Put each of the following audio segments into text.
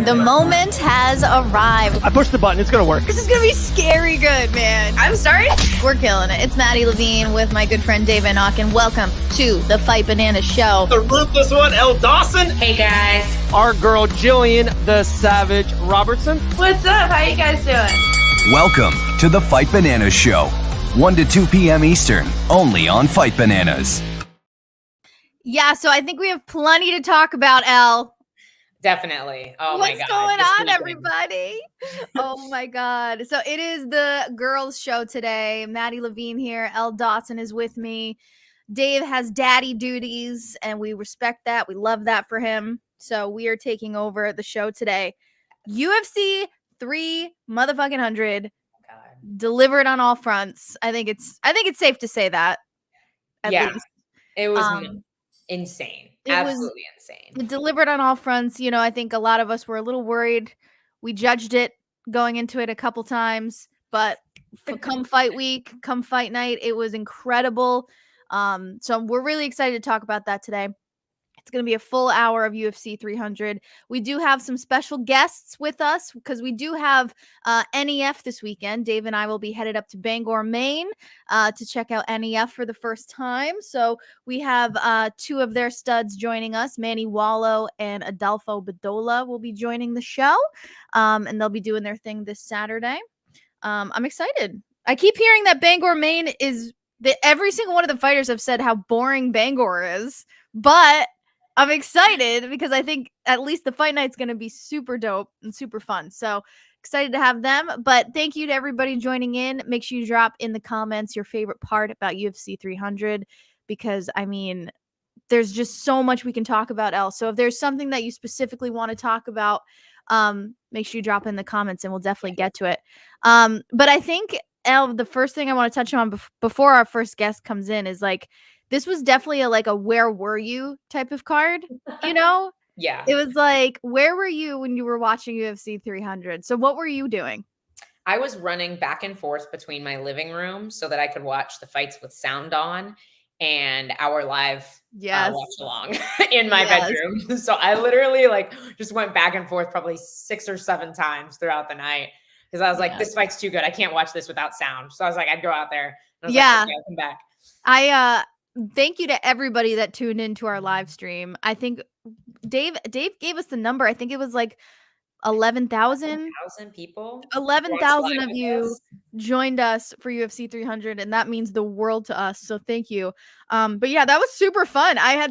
The moment has arrived. I pushed the button. It's going to work. This is going to be scary good, man. I'm sorry. We're killing it. It's Maddie Levine with my good friend Dave Van Auken. Welcome to the Fight Banana Show. The ruthless one, Elle Dawson. Hey, guys. Our girl, Jillian the Savage Robertson. What's up? How you guys doing? Welcome to the Fight Banana Show. 1 to 2 p.m. Eastern, only on Fight Bananas. Yeah, so I think we have plenty to talk about, Elle. Definitely. Oh, What's my God. going on, everybody? Oh, my God. So it is the girls' show today. Maddie Levine here. Elle Dawson is with me. Dave has daddy duties, and we respect that. We love that for him. So we are taking over the show today. UFC 300 delivered on all fronts. I think it's safe to say that. At least. It was insane. Absolutely insane. It delivered on all fronts. You know, I think a lot of us were a little worried. We judged it going into it a couple times, but come fight week, come fight night, it was incredible. So we're really excited to talk about that today. It's going to be a full hour of UFC 300. We do have some special guests with us because we do have NEF this weekend. Dave and I will be headed up to Bangor, Maine to check out NEF for the first time. So we have two of their studs joining us. Many Wallo and Adolfo Bedolla will be joining the show, and they'll be doing their thing this Saturday. I'm excited. I keep hearing that Bangor, Maine is that every single one of the fighters have said how boring Bangor is, but I'm excited because I think at least the fight night's going to be super dope and super fun. So excited to have them. But thank you to everybody joining in. Make sure you drop in the comments your favorite part about UFC 300 because, I mean, there's just so much we can talk about, Elle. So if there's something that you specifically want to talk about, make sure you drop in the comments and we'll definitely get to it. But I think, Elle, the first thing I want to touch on before our first guest comes in is like, this was definitely a where were you type of card, you know? Yeah. It was like, where were you when you were watching UFC 300? So what were you doing? I was running back and forth between my living room so that I could watch the fights with sound on and our live watch along in my bedroom. So I literally just went back and forth probably 6 or 7 times throughout the night because I was like, this fight's too good. I can't watch this without sound. So I was like, I'd go out there. And I was like, okay, I'll come back. Thank you to everybody that tuned into our live stream. I think Dave gave us the number. I think it was like 11,000 people. 11,000 of you joined us for UFC 300, and that means the world to us. So thank you. But yeah, that was super fun. I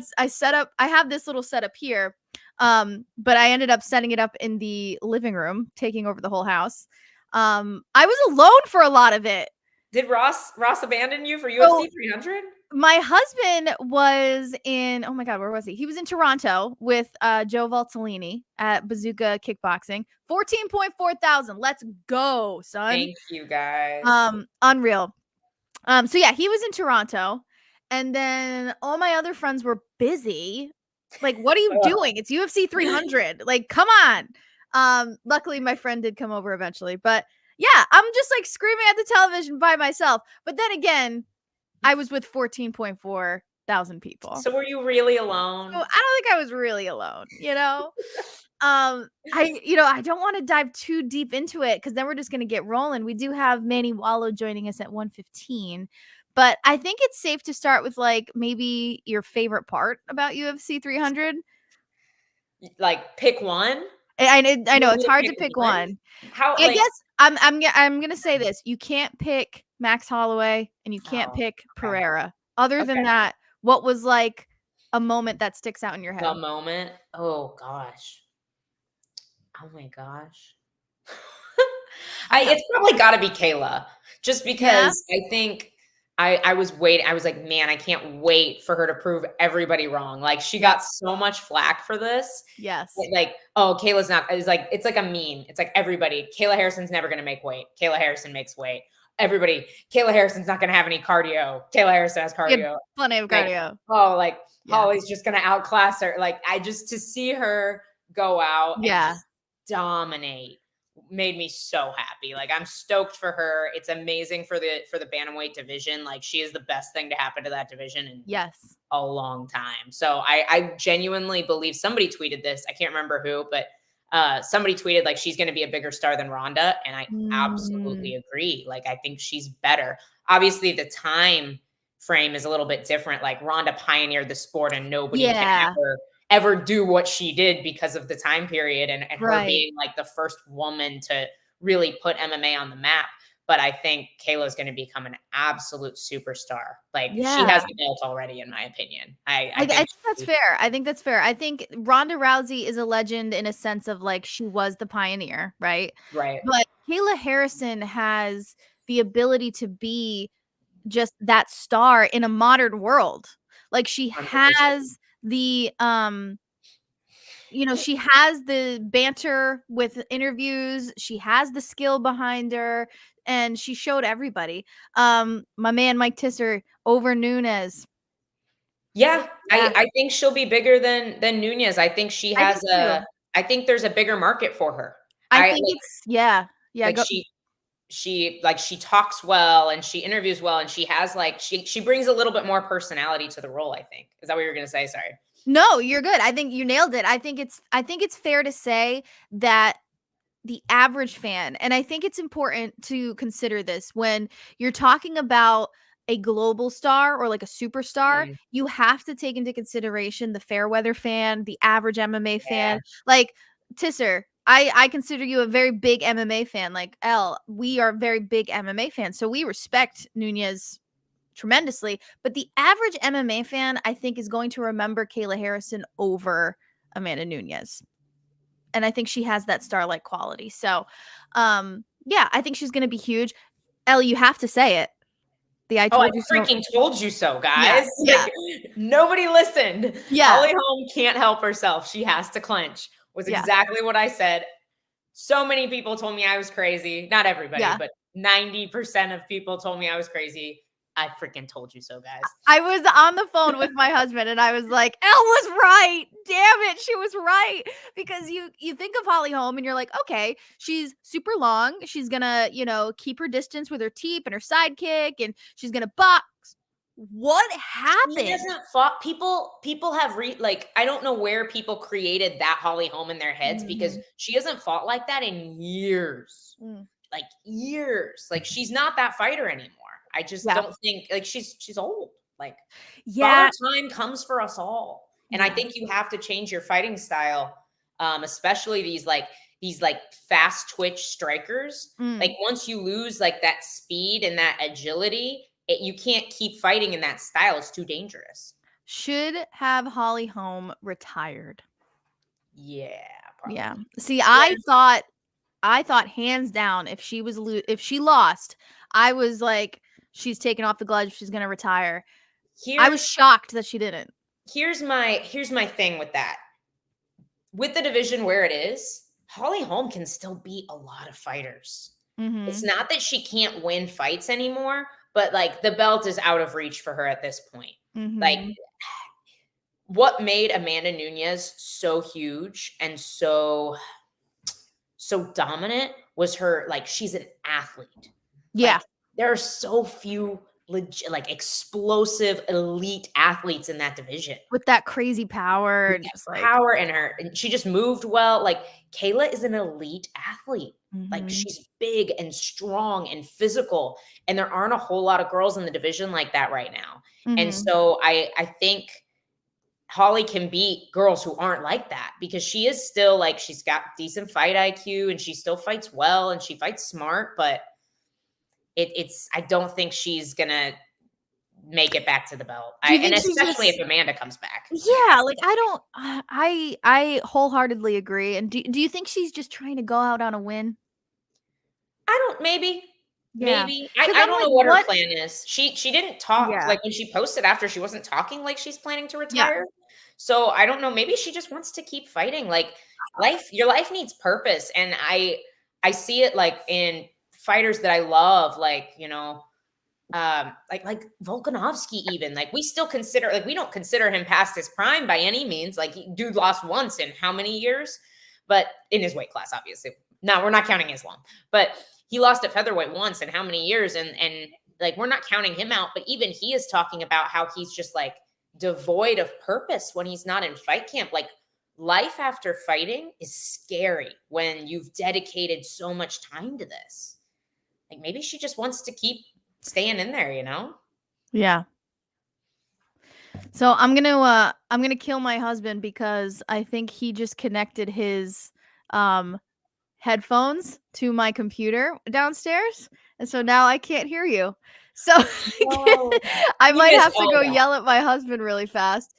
have this little setup here, but I ended up setting it up in the living room, taking over the whole house. I was alone for a lot of it. Did Ross abandon you for UFC 300? My husband was in, oh my God, where was he? He was in Toronto with Joe Valtellini at Bazooka Kickboxing. 14.4 thousand. Let's go, son. Thank you, guys. Unreal. So yeah, he was in Toronto. And then all my other friends were busy. Like, what are you doing? It's UFC 300. Like, come on. Luckily, my friend did come over eventually. But yeah, I'm just like screaming at the television by myself. But then again, I was with 14.4 thousand people. So were you really alone? So I don't think I was really alone, you know? I don't want to dive too deep into it because then we're just going to get rolling. We do have Many Wallo joining us at 1:15. But I think it's safe to start with like maybe your favorite part about UFC 300. Like pick one? I know it's hard to pick one. I guess I'm gonna say this: you can't pick Max Holloway and you can't pick Pereira. Other than that, what was like a moment that sticks out in your head? The moment? Oh gosh. Oh my gosh. It's probably got to be Kayla, just because I think I was waiting. I was like, man, I can't wait for her to prove everybody wrong. Like she got so much flack for this. Yes. Like, oh, Kayla's not, it's like a meme. It's like everybody, Kayla Harrison's never going to make weight. Kayla Harrison makes weight. Everybody, Kayla Harrison's not going to have any cardio. Kayla Harrison has cardio. Plenty of cardio. Holly's just going to outclass her. Like to see her go out and just dominate made me so happy. Like I'm stoked for her. It's amazing for the bantamweight division. Like she is the best thing to happen to that division in a long time. So I genuinely believe somebody tweeted this. I can't remember who, but somebody tweeted like she's going to be a bigger star than Ronda, and I absolutely agree. Like I think she's better. Obviously, the time frame is a little bit different. Like Ronda pioneered the sport, and nobody can ever do what she did because of the time period and her being like the first woman to really put MMA on the map. But I think Kayla's going to become an absolute superstar. Like she has the belt already, in my opinion. I think that's fair. I think that's fair. I think Ronda Rousey is a legend in a sense of like she was the pioneer, right? Right. But Kayla Harrison has the ability to be just that star in a modern world. Like she 100%. has the she has the banter with interviews, she has the skill behind her, and she showed everybody. My man Mike Tisser over Nunes. Yeah, I think she'll be bigger than Nunes. I think she has I think there's a bigger market for her. I think like she talks well and she interviews well and she has like she brings a little bit more personality to the role, I think. Is that what you were going to say? Sorry. No, you're good. I think you nailed it. I think it's fair to say that the average fan, and I think it's important to consider this when you're talking about a global star or like a superstar, you have to take into consideration the fair weather fan, the average MMA fan. Like Tisser, I consider you a very big MMA fan. Like we are very big MMA fans, so we respect Nunes tremendously. But the average MMA fan, I think, is going to remember Kayla Harrison over Amanda Nunes. And I think she has that star-like quality. So, I think she's going to be huge. Elle, you have to say it. I freaking told you so, guys. Like, nobody listened. Holly Holm can't help herself. She has to clench. Was exactly what I said. So many people told me I was crazy. Not everybody, but 90% of people told me I was crazy. I freaking told you so, guys. I was on the phone with my husband and I was like, Elle was right. Damn it. She was right. Because you think of Holly Holm and you're like, okay, she's super long. She's going to, keep her distance with her teep and her sidekick and she's going to box. What happened? She hasn't fought. People have I don't know where people created that Holly Holm in their heads because she hasn't fought like that in years. Like years. Like she's not that fighter anymore. I just don't think like she's old. Like time comes for us all. And I think you have to change your fighting style. Especially these fast twitch strikers. Like once you lose like that speed and that agility, you can't keep fighting in that style. It's too dangerous. Should have Holly Holm retired. Yeah, probably. Yeah. See, I thought hands down if she lost, I was like, she's taking off the gloves, she's gonna retire. I was shocked that she didn't. Here's my thing with that. With the division where it is, Holly Holm can still beat a lot of fighters. It's not that she can't win fights anymore, but like the belt is out of reach for her at this point. Like what made Amanda Nunes so huge and so dominant was her, like, she's an athlete. Yeah. Like, there are so few legit, like explosive elite athletes in that division with that crazy power and just like power in her. And she just moved well. Like Kayla is an elite athlete. Like she's big and strong and physical. And there aren't a whole lot of girls in the division like that right now. And so I think Holly can beat girls who aren't like that because she is still like, she's got decent fight IQ and she still fights well and she fights smart, but I don't think she's going to make it back to the belt. And especially if Amanda comes back. Yeah. Like I wholeheartedly agree. And do you think she's just trying to go out on a win? Maybe. I don't know what her plan is. She didn't talk like when she posted after, she wasn't talking like she's planning to retire. So I don't know. Maybe she just wants to keep fighting. Like your life needs purpose. And I see it like in fighters that I love, like, you know, like Volkanovski even. Like we still consider, like we don't consider him past his prime by any means. Like dude lost once in how many years? But in his weight class, obviously. No, we're not counting Islam. But he lost at featherweight once in how many years? And like, we're not counting him out, but even he is talking about how he's just like devoid of purpose when he's not in fight camp. Like life after fighting is scary when you've dedicated so much time to this. Like maybe she just wants to keep staying in there, Yeah. So I'm gonna kill my husband because I think he just connected his headphones to my computer downstairs, and so now I can't hear you. So I might have to go yell at my husband really fast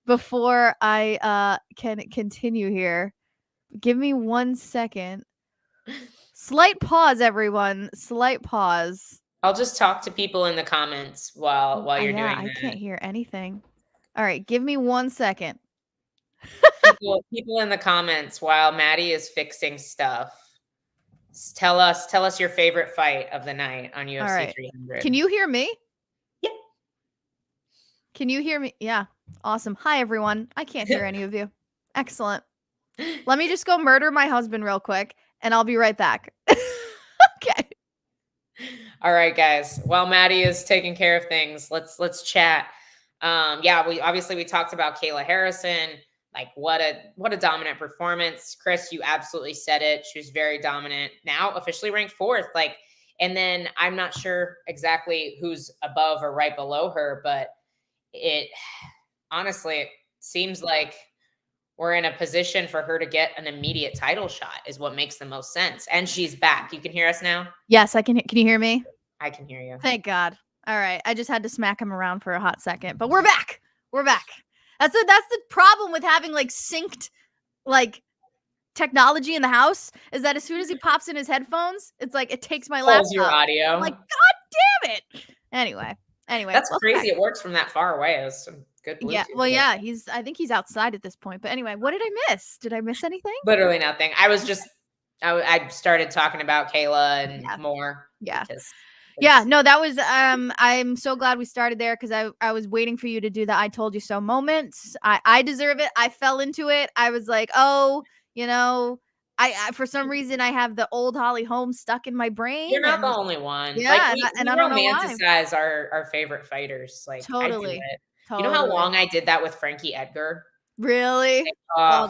before I can continue here. Give me 1 second. Slight pause, everyone. Slight pause. I'll just talk to people in the comments while you're doing that. I can't hear anything. All right, give me 1 second. People in the comments while Maddie is fixing stuff. Tell us your favorite fight of the night on UFC 300. Can you hear me? Yeah. Can you hear me? Yeah. Awesome. Hi, everyone. I can't hear any of you. Excellent. Let me just go murder my husband real quick, and I'll be right back. Okay. All right, guys. While Maddie is taking care of things, let's chat. We talked about Kayla Harrison. Like what a dominant performance. Chris, you absolutely said it. She was very dominant. Now officially ranked 4th. And then I'm not sure exactly who's above or right below her, but it seems like we're in a position for her to get an immediate title shot is what makes the most sense. And she's back. You can hear us now? Yes, I can. Can you hear me? I can hear you. Thank God. All right. I just had to smack him around for a hot second, but we're back. We're back. That's the problem with having synced technology in the house is that as soon as he pops in his headphones, it's like it takes my laptop. Your audio. I'm like, God damn it. Anyway, that's crazy. It works from that far away. It was some good Bluetooth. Yeah. Well, yeah. I think he's outside at this point. But anyway, what did I miss? Did I miss anything? Literally nothing. I started talking about Kayla and more. Yeah. Yeah, no, that was I'm so glad we started there because I was waiting for you to do the I told you so moments. I deserve it. I fell into it. I was like, oh, I for some reason I have the old Holly Holm stuck in my brain. You're not the only one. Yeah, we I don't know why. Romanticize our favorite fighters. Totally. You know how long I did that with Frankie Edgar? Really?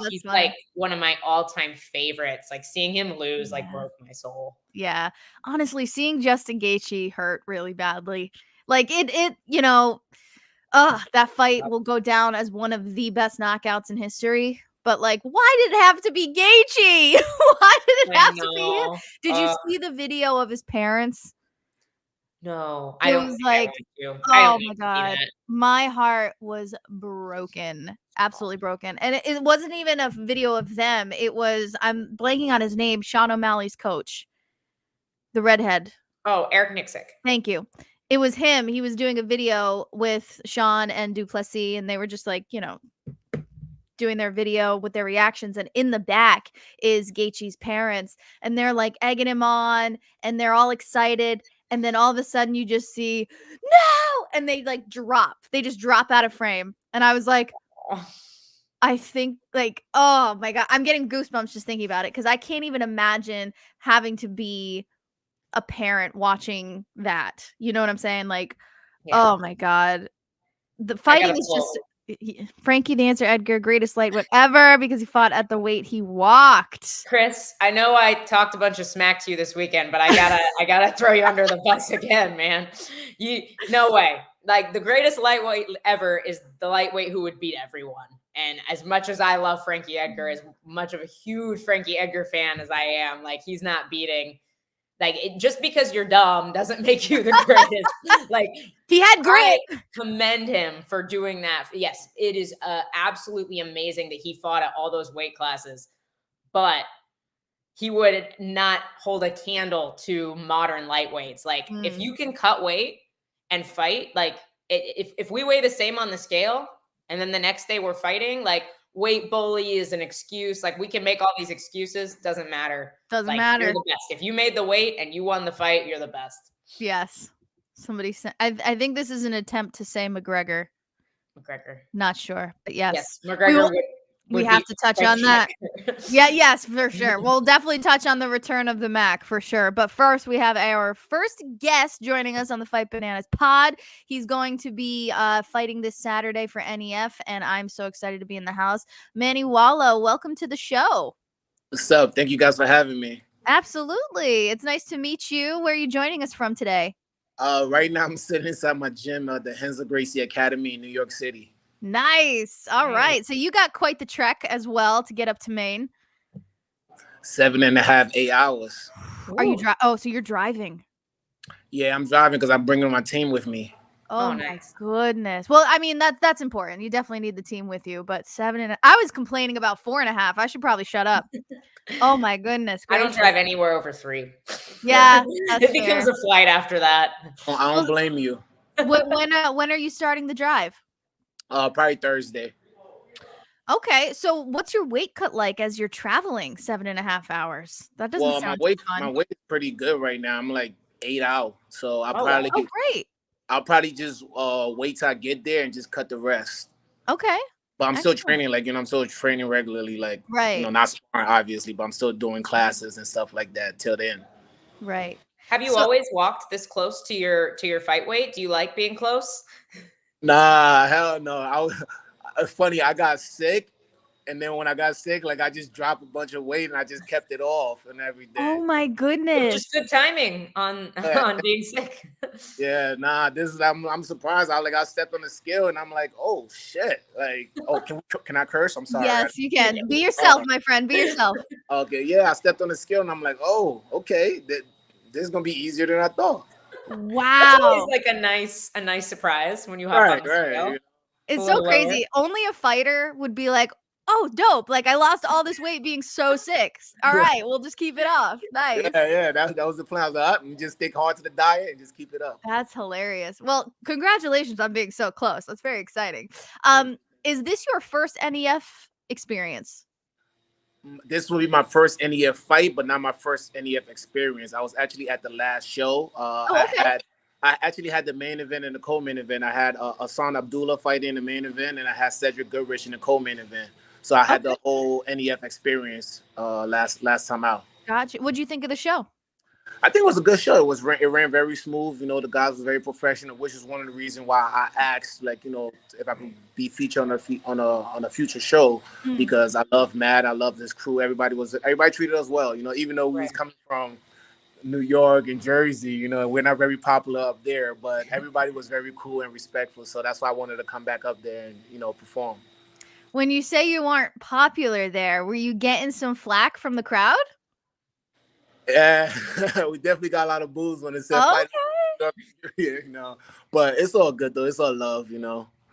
He's funny. One of my all-time favorites. Seeing him lose broke my soul. Yeah. Honestly, seeing Justin Gaethje hurt really badly. That fight will go down as one of the best knockouts in history. But why did it have to be Gaethje? Why did it have to be him? Did you see the video of his parents? No, I don't. Oh my God, my heart was broken, absolutely broken. And it wasn't even a video of them. It was, I'm blanking on his name, Sean O'Malley's coach, the redhead. Oh, Eric Nixick. Thank you. It was him. He was doing a video with Sean and Duplessis, and they were just doing their video with their reactions, and in the back is Gaethje's parents, and they're egging him on, and they're all excited. And then all of a sudden you just see, no! And they drop. They just drop out of frame. And I was like, I think oh my God, I'm getting goosebumps just thinking about it. Because I can't even imagine having to be a parent watching that. You know what I'm saying? Oh my God. The fighting is just... Frankie the Answer Edgar, greatest lightweight ever because he fought at the weight he walked. Chris, I know I talked a bunch of smack to you this weekend, but I gotta throw you under the bus again, man. No way. The greatest lightweight ever is the lightweight who would beat everyone. And as much as I love Frankie Edgar, as much of a huge Frankie Edgar fan as I am, he's not beating. Just because you're dumb doesn't make you the greatest. He had grit. I commend him for doing that. Yes, it is absolutely amazing that he fought at all those weight classes, but he would not hold a candle to modern lightweights. If you can cut weight and fight, if we weigh the same on the scale and then the next day we're fighting, weight bully is an excuse. We can make all these excuses. Doesn't matter. Doesn't matter. You're the best. If you made the weight and you won the fight, you're the best. Yes. Somebody said, I think this is an attempt to say McGregor. McGregor. Not sure, but yes. McGregor We have to touch on that. Yeah, yes, for sure. We'll definitely touch on the return of the Mac for sure. But first, we have our first guest joining us on the Fight Bananas pod. He's going to be fighting this Saturday for NEF, and I'm so excited to be in the house. Many Wallo, welcome to the show. What's up? Thank you guys for having me. Absolutely. It's nice to meet you. Where are you joining us from today? Right now, I'm sitting inside my gym at the Hensel Gracie Academy in New York City. Nice. All right. So you got quite the trek as well to get up to Maine. 7.5, 8 hours. Are you driving? Oh, so you're driving. Yeah, I'm driving because I'm bringing my team with me. Oh my goodness. Well, I mean, that's important. You definitely need the team with you, but 7.5. I was complaining about 4.5. I should probably shut up. Oh my goodness. I don't drive anywhere over 3. Yeah. It becomes a flight after that. Oh, I don't blame you. When are you starting the drive? Probably Thursday. Okay, so what's your weight cut like as you're traveling 7.5 hours? That doesn't sound fun. My weight is pretty good right now. I'm like 8 out, so great. I'll probably just wait till I get there and just cut the rest. Okay. But I'm still training, I'm still training regularly, right. Not sparring obviously, but I'm still doing classes and stuff like that till then. Right. Have you always walked this close to your fight weight? Do you like being close? Nah, hell no. It's funny, I got sick, and then when I got sick, I just dropped a bunch of weight and I just kept it off and everything. Oh my goodness. Just good timing on being sick. Yeah, nah, I'm surprised. I stepped on the scale and I'm like, oh shit. Can I curse? I'm sorry. Yes, you can. Be yourself, my friend. Be yourself. Okay, yeah, I stepped on the scale and I'm like, oh, okay. This is gonna be easier than I thought. Wow. It's always like a nice surprise when you hop on the scale. It's so crazy. Only a fighter would be like, oh, dope. I lost all this weight being so sick. All right, we'll just keep it off. Nice. Yeah, that was the plan. I was like, and just stick hard to the diet and just keep it up. That's hilarious. Well, congratulations on being so close. That's very exciting. Is this your first NEF experience? This will be my first NEF fight, but not my first NEF experience. I was actually at the last show. Okay. I actually had the main event and the co-main event. I had Hassan Abdullah fight in the main event, and I had Cedric Goodrich in the co-main event. So I had the whole NEF experience last time out. Gotcha. What'd you think of the show? I think it was a good show. It ran very smooth. The guys were very professional, which is one of the reasons why I asked, if I could be featured on a future show, because I love Matt. I love this crew. Everybody treated us well. Even though we was coming from New York and Jersey, we're not very popular up there, but everybody was very cool and respectful. So that's why I wanted to come back up there and perform. When you say you aren't popular there, were you getting some flack from the crowd? Yeah, we definitely got a lot of boos when it said fight. But it's all good though. It's all love,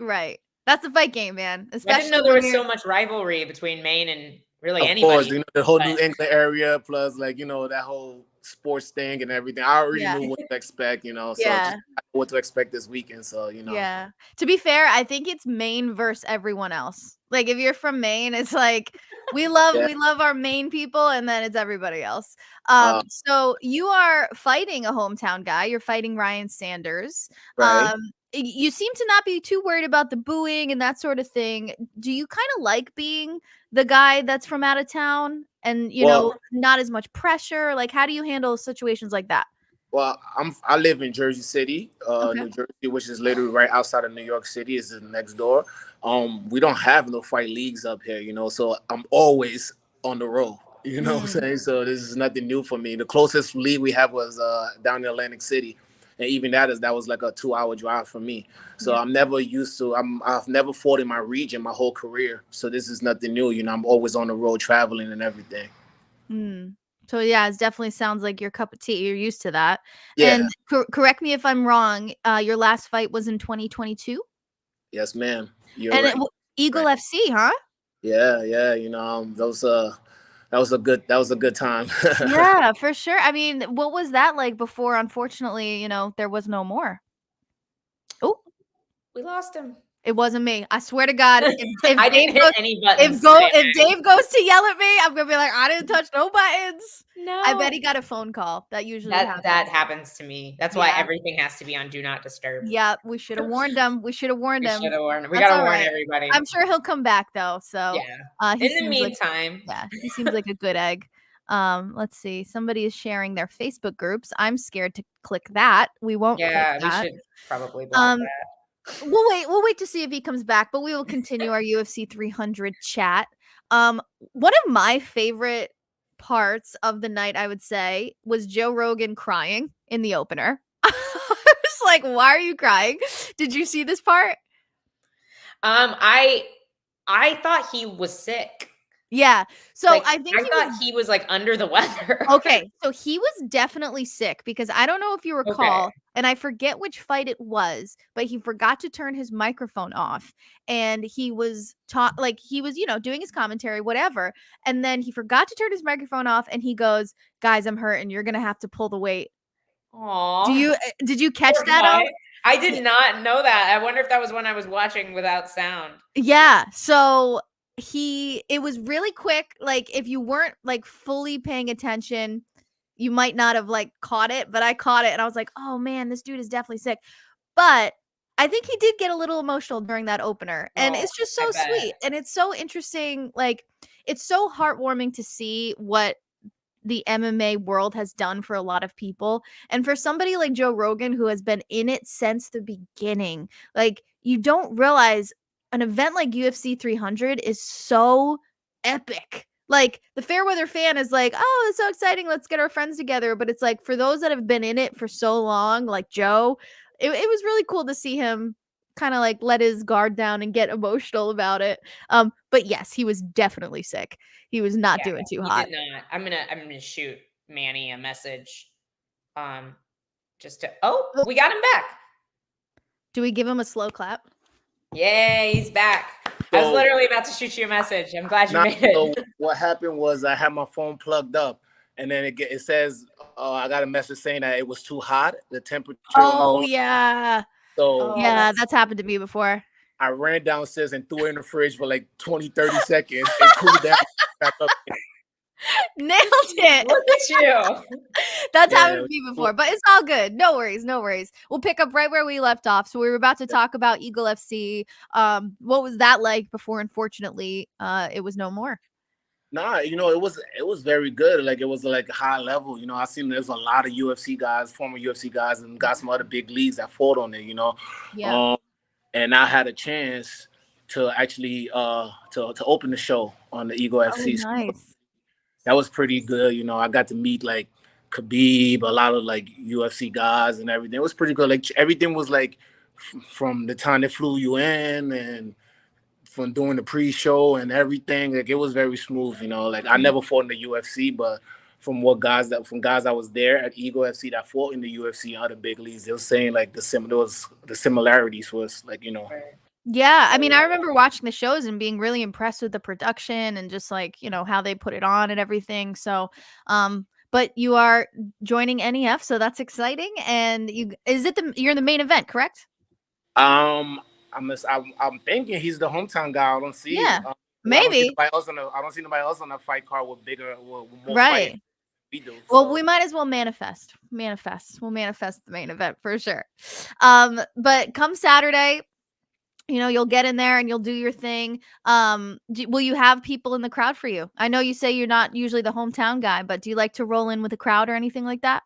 Right. That's the fight game, man. Especially I didn't know there was so much rivalry between Maine and really anybody. Of course, the whole New England area, plus that whole sports thing and everything. I already knew what to expect, so just I know what to expect this weekend. So Yeah. To be fair, I think it's Maine versus everyone else. If you're from Maine, it's we love our Maine people, and then it's everybody else. So you are fighting a hometown guy. You're fighting Ryan Sanders. Right. You seem to not be too worried about the booing and that sort of thing. Do you kind of like being the guy that's from out of town and, not as much pressure? How do you handle situations like that? Well, I live in Jersey City, New Jersey, which is literally right outside of New York City. It's next door. We don't have no fight leagues up here, so I'm always on the road. You know what I'm saying? So this is nothing new for me. The closest league we have was down in Atlantic City. And even that was like a 2-hour drive for me. So I'm never used to, I've never fought in my region my whole career. So this is nothing new. I'm always on the road traveling and everything. So yeah, it definitely sounds like your cup of tea. You're used to that. Yeah. And correct me if I'm wrong. Your last fight was in 2022? Yes, ma'am. You're right. Eagle FC, huh? Yeah. That was a good time. Yeah, for sure. I mean, what was that like before? Unfortunately, there was no more. Oh, we lost him. It wasn't me. I swear to God. If I didn't hit any buttons. If Dave goes to yell at me, I'm gonna be like, I didn't touch no buttons. No. I bet he got a phone call. That usually happens. That happens to me. That's why everything has to be on Do Not Disturb. Yeah, we should have warned him. We should have warned him. We gotta warn everybody. I'm sure he'll come back though. So in the meantime, he seems like a good egg. Let's see. Somebody is sharing their Facebook groups. I'm scared to click that. We won't. Yeah, we should probably block that. We'll wait to see if he comes back, but we will continue our UFC 300 chat. One of my favorite parts of the night, I would say, was Joe Rogan crying in the opener. I was like, why are you crying? Did you see this part? I thought he was sick. Yeah. So I thought he was like under the weather. Okay. So he was definitely sick because I don't know if you recall, and I forget which fight it was, but he forgot to turn his microphone off. And he was doing his commentary, whatever. And then he forgot to turn his microphone off and he goes, guys, I'm hurt and you're going to have to pull the weight. Aww. Did you catch that? I did not know that. I wonder if that was when I was watching without sound. Yeah. So it was really quick. Like if you weren't like fully paying attention, you might not have like caught it, but I caught it and I was like, oh man, this dude is definitely sick. But I think he did get a little emotional during that opener and it's just so sweet. And it's so interesting. Like it's so heartwarming to see what the MMA world has done for a lot of people. And for somebody like Joe Rogan, who has been in it since the beginning, like you don't realize an event like UFC 300 is so epic. Like the Fairweather fan is like, oh, it's so exciting. Let's get our friends together. But it's like for those that have been in it for so long, like Joe, it was really cool to see him kind of like let his guard down and get emotional about it. But yes, he was definitely sick. He was not doing too hot. Did not. I'm gonna shoot Manny a message. We got him back. Do we give him a slow clap? Yay, he's back. I was literally about to shoot you a message. I'm glad you made it. So what happened was I had my phone plugged up, and then it says I got a message saying that it was too hot. The temperature. Oh yeah. So yeah, that's happened to me before. I ran downstairs and threw it in the fridge for like 20-30 seconds and cooled down back up. Nailed it. Look at you. That's happened to me before, but it's all good. No worries. We'll pick up right where we left off. So we were about to talk about Eagle FC. What was that like before? Unfortunately, it was no more. Nah, it was very good. Like it was like high level. I seen there's a lot of UFC guys, former UFC guys, and got some other big leagues that fought on it. Yeah. And I had a chance to actually to open the show on the Eagle FC. Nice. That was pretty good. I got to meet like Khabib, a lot of like UFC guys and everything. It was pretty good. Like everything was like from the time they flew you in and from doing the pre-show and everything. Like it was very smooth. Like I never fought in the UFC, but from guys I was there at Eagle FC that fought in the UFC and other big leagues, they were saying like the similarities was like Yeah, I mean, I remember watching the shows and being really impressed with the production and just like, how they put it on and everything. So, but you are joining NEF, so that's exciting. And you're in the main event, correct? I'm thinking he's the hometown guy. I don't see. Yeah, maybe. I don't see nobody else on the fight card with more right. Fight we do. Well, we might as well manifest. We'll manifest the main event for sure. But come Saturday, you'll get in there and you'll do your thing. Will you have people in the crowd for you? I know you say you're not usually the hometown guy, but do you like to roll in with a crowd or anything like that?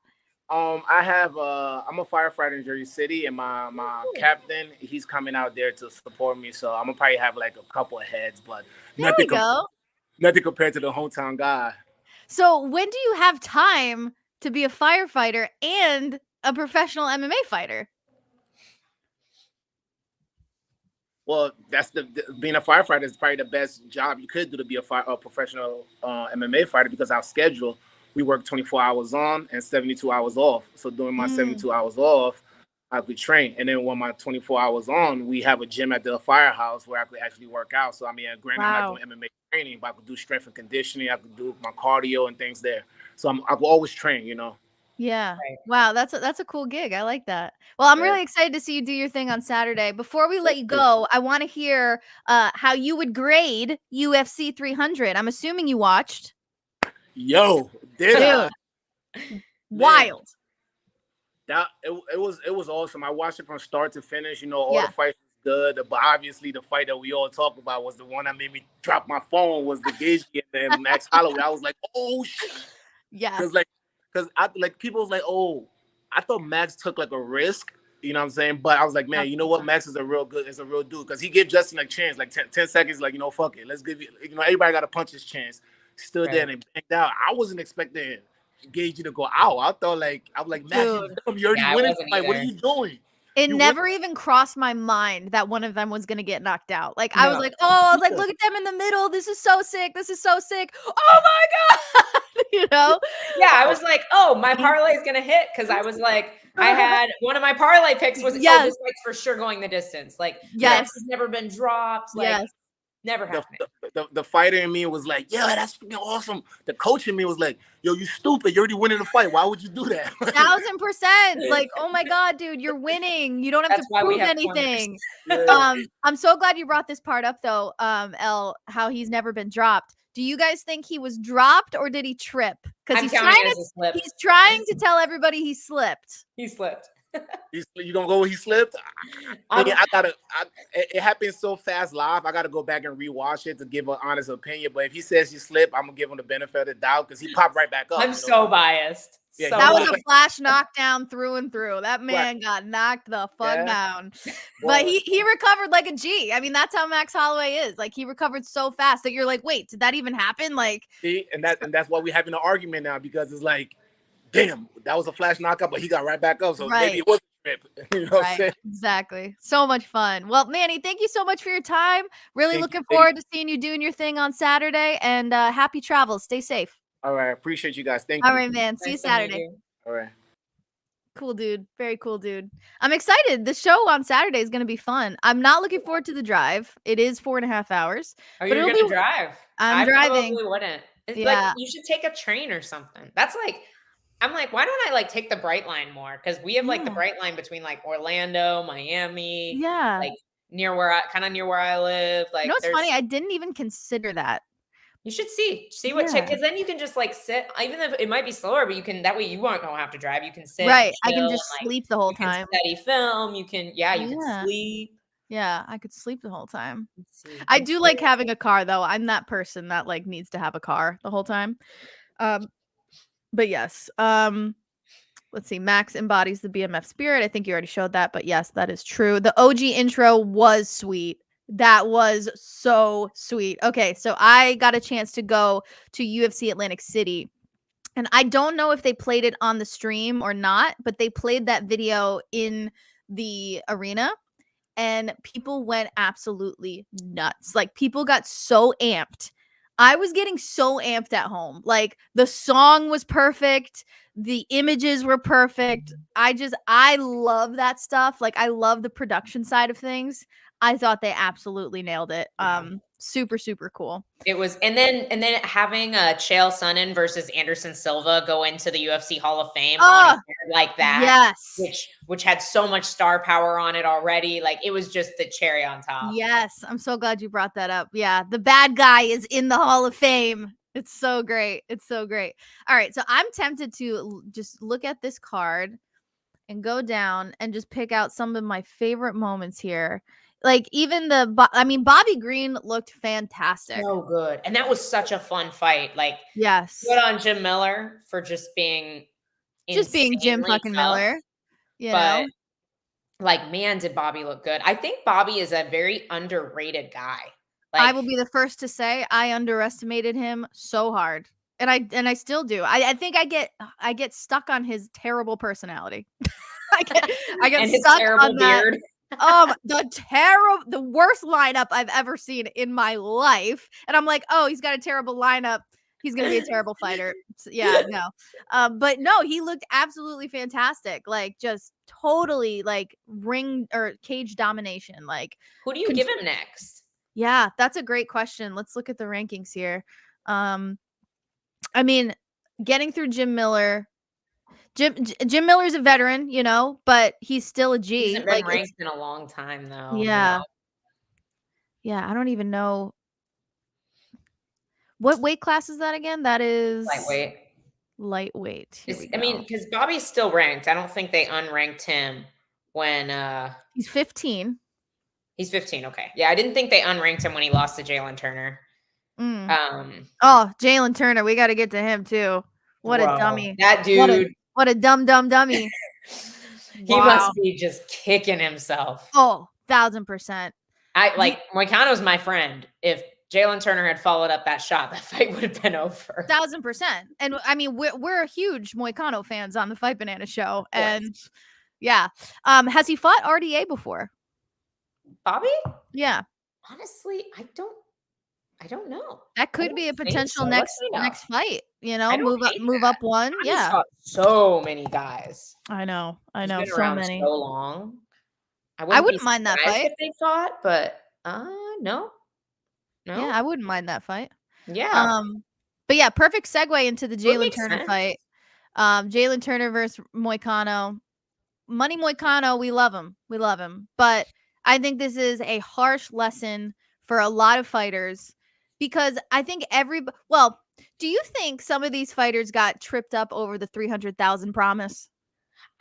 I have I'm a firefighter in Jersey City, and my captain, he's coming out there to support me. So I'm gonna probably have like a couple of heads, but nothing compared to the hometown guy. So when do you have time to be a firefighter and a professional MMA fighter? Well, that's being a firefighter is probably the best job you could do to be a professional MMA fighter, because our schedule, we work 24 hours on and 72 hours off. So during my 72 hours off, I could train. And then when my 24 hours on, we have a gym at the firehouse where I could actually work out. So granted, I'm not doing MMA training, but I could do strength and conditioning. I could do my cardio and things there. So I could always train, Yeah. Right. Wow, that's a cool gig. I like that. Well, I'm really excited to see you do your thing on Saturday. Before we let you go, I want to hear how you would grade UFC 300. I'm assuming you watched. Yo, Dude, wild. That it was awesome. I watched it from start to finish. You know, all the fights was good, but obviously the fight that we all talk about was the one that made me drop my phone. Was the Gage and Max Holloway. I was like, oh shit. Yeah. Because I like people was like, oh, I thought Max took like a risk. You know what I'm saying? But I was like, man, you know what? Max is a real dude because he gave Justin a chance, like 10 seconds, like, you know, fuck it. Let's give you, you know, everybody got to punch his chance. Stood there and banged out. I wasn't expecting Gage to go out. I thought I was like, Max, you already winning the fight. What are you doing? It never even crossed my mind that one of them was going to get knocked out. Like, I was like, look at them in the middle. This is so sick. This is so sick. Oh my God. You know? Yeah, I was like, oh, my parlay is going to hit. Cause I was like, I had one of my parlay picks was, this fight's for sure going the distance. Like, Max has never been dropped. Like, never happened. The fighter in me was like, yeah, that's freaking awesome. The coach in me was like, yo, you stupid. You're already winning the fight. Why would you do that? 1000%. Like, oh my God, dude, you're winning. You don't have to prove anything. I'm so glad you brought this part up though, how he's never been dropped. Do you guys think he was dropped or did he trip? Because he's trying to tell everybody he slipped. He slipped. You gonna go where he slipped? It happened so fast live. I gotta go back and rewatch it to give an honest opinion. But if he says he slipped, I'm gonna give him the benefit of the doubt because he popped right back up. I'm so biased. Yeah, so that was a flash knockdown through and through. That man got knocked the fuck down. But he recovered like a G. I mean, that's how Max Holloway is. Like, he recovered so fast that you're like, wait, did that even happen? Like, see, and that's why we're having an argument now because it's like, damn, that was a flash knockout, but he got right back up. So maybe it was a trip. You know what I'm saying? Exactly. So much fun. Well, Manny, thank you so much for your time. Really looking forward to seeing you doing your thing on Saturday. And happy travels. Stay safe. All right. Appreciate you guys. Thank you. All right, man. See you Saturday. All right. Cool dude. Very cool dude. I'm excited. The show on Saturday is going to be fun. I'm not looking forward to the drive. It is 4.5 hours. Are you going to drive? I'm driving. I probably wouldn't. It's like, you should take a train or something. That's like, I'm like, why don't I like take the Bright Line more? Because we have like the Bright Line between like Orlando, Miami, like near where I live. Like, you know what's funny? I didn't even consider that. You should see what because then you can just like sit, even if it might be slower, but you can that way you won't have to drive. You can sit, right? I can just sleep the whole time. Study film. You can, you can sleep. Yeah, I could sleep the whole time. I do like having a car though. I'm that person that like needs to have a car the whole time. But yes, let's see. Max embodies the BMF spirit. I think you already showed that, but yes, that is true. The OG intro was sweet. That was so sweet. Okay, so I got a chance to go to UFC Atlantic City. And I don't know if they played it on the stream or not, but they played that video in the arena. And people went absolutely nuts. Like, people got so amped. I was getting so amped at home. Like, the song was perfect. The images were perfect. I love that stuff. Like, I love the production side of things. I thought they absolutely nailed it. Super, super cool. It was, and then having Chael Sonnen versus Anderson Silva go into the UFC Hall of Fame like that, which had so much star power on it already. Like, it was just the cherry on top. Yes, I'm so glad you brought that up. Yeah, the bad guy is in the Hall of Fame. It's so great. It's so great. All right, so I'm tempted to just look at this card and go down and just pick out some of my favorite moments here. Like, even Bobby Green looked fantastic. So good. And that was such a fun fight. Like, good on Jim Miller for just being Jim fucking Miller. But like, man, did Bobby look good. I think Bobby is a very underrated guy. Like, I will be the first to say I underestimated him so hard. And I still do. I think I get stuck on his terrible personality. I get stuck on that beard. The worst lineup I've ever seen in my life. And I'm like, oh, he's got a terrible lineup. He's going to be a terrible fighter. Yeah, no. But no, he looked absolutely fantastic. Like, just totally like ring or cage domination. Like, who do you give him next? Yeah, that's a great question. Let's look at the rankings here. I mean, getting through Jim Miller. Jim Miller's a veteran, you know, but he's still a G. He hasn't been ranked in a long time, though. Yeah. Yeah, I don't even know. What weight class is that again? That is lightweight. Here we go. I mean, because Bobby's still ranked. I don't think they unranked him when he's 15. He's 15. Okay. Yeah, I didn't think they unranked him when he lost to Jalen Turner. Oh, Jalen Turner. We got to get to him too. What a dummy. That dude. What a dumb dummy. He must be just kicking himself. Oh, 1,000%. Moicano's my friend. If Jalen Turner had followed up that shot, that fight would have been over. 1,000%. And I mean, we're huge Moicano fans on the Fight Banana show. And yeah. Has he fought RDA before? Bobby? Yeah. Honestly, I don't know. That could be a potential next fight. You know, move up one. Yeah. Fought so many guys. I know. He's been so around many. So long. I wouldn't mind that fight if they fought, but no. Yeah, I wouldn't mind that fight. Yeah. But yeah, perfect segue into the Jalen Turner fight. Jalen Turner versus Moicano. Money Moicano, we love him. But I think this is a harsh lesson for a lot of fighters because I think do you think some of these fighters got tripped up over the 300,000 promise?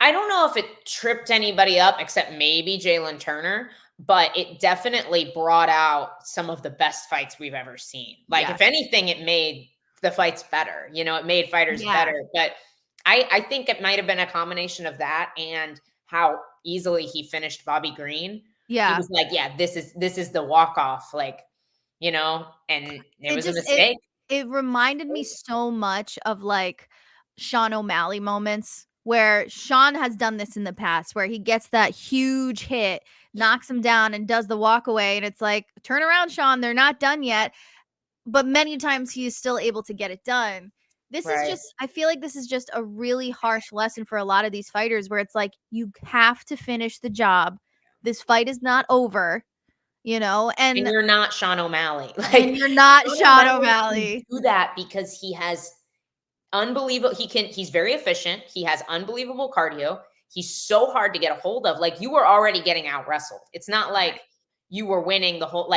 I don't know if it tripped anybody up except maybe Jalen Turner, but it definitely brought out some of the best fights we've ever seen. If anything, it made the fights better. You know, it made fighters better. But I think it might have been a combination of that and how easily he finished Bobby Green. Yeah. He was like, yeah, this is the walk-off, you know, and it was a mistake. It reminded me so much of Sean O'Malley moments where Sean has done this in the past, where he gets that huge hit, knocks him down and does the walk away. And it's like, turn around, Sean, they're not done yet. But many times he is still able to get it done. This is just, I feel like this is just a really harsh lesson for a lot of these fighters where it's like, you have to finish the job. This fight is not over, you know, and you're not Sean O'Malley. And you're not Sean O'Malley. Do that because he has unbelievable. He's very efficient. He has unbelievable cardio. He's so hard to get a hold of. You were already getting out wrestled. It's not like you were winning the whole,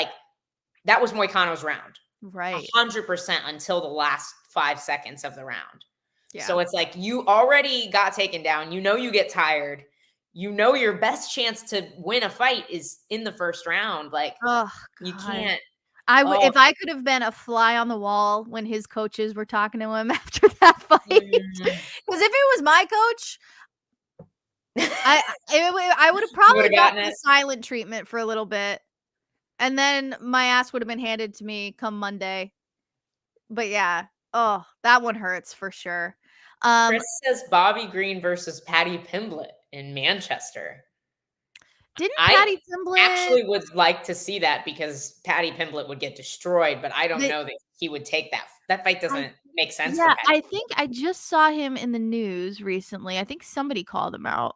that was Moicano's round. Right. 100% until the last 5 seconds of the round. Yeah. So it's like you already got taken down. You know, you get tired. You know, your best chance to win a fight is in the first round. You can't. If I could have been a fly on the wall when his coaches were talking to him after that fight, because if it was my coach, I would have probably gotten a silent treatment for a little bit, and then my ass would have been handed to me come Monday. But yeah, that one hurts for sure. Chris says Bobby Green versus Paddy Pimblett in Manchester. Paddy Pimblett actually would like to see that because Paddy Pimblett would get destroyed, but I don't know that he would take that. That fight doesn't make sense. Yeah, I think I just saw him in the news recently. I think somebody called him out.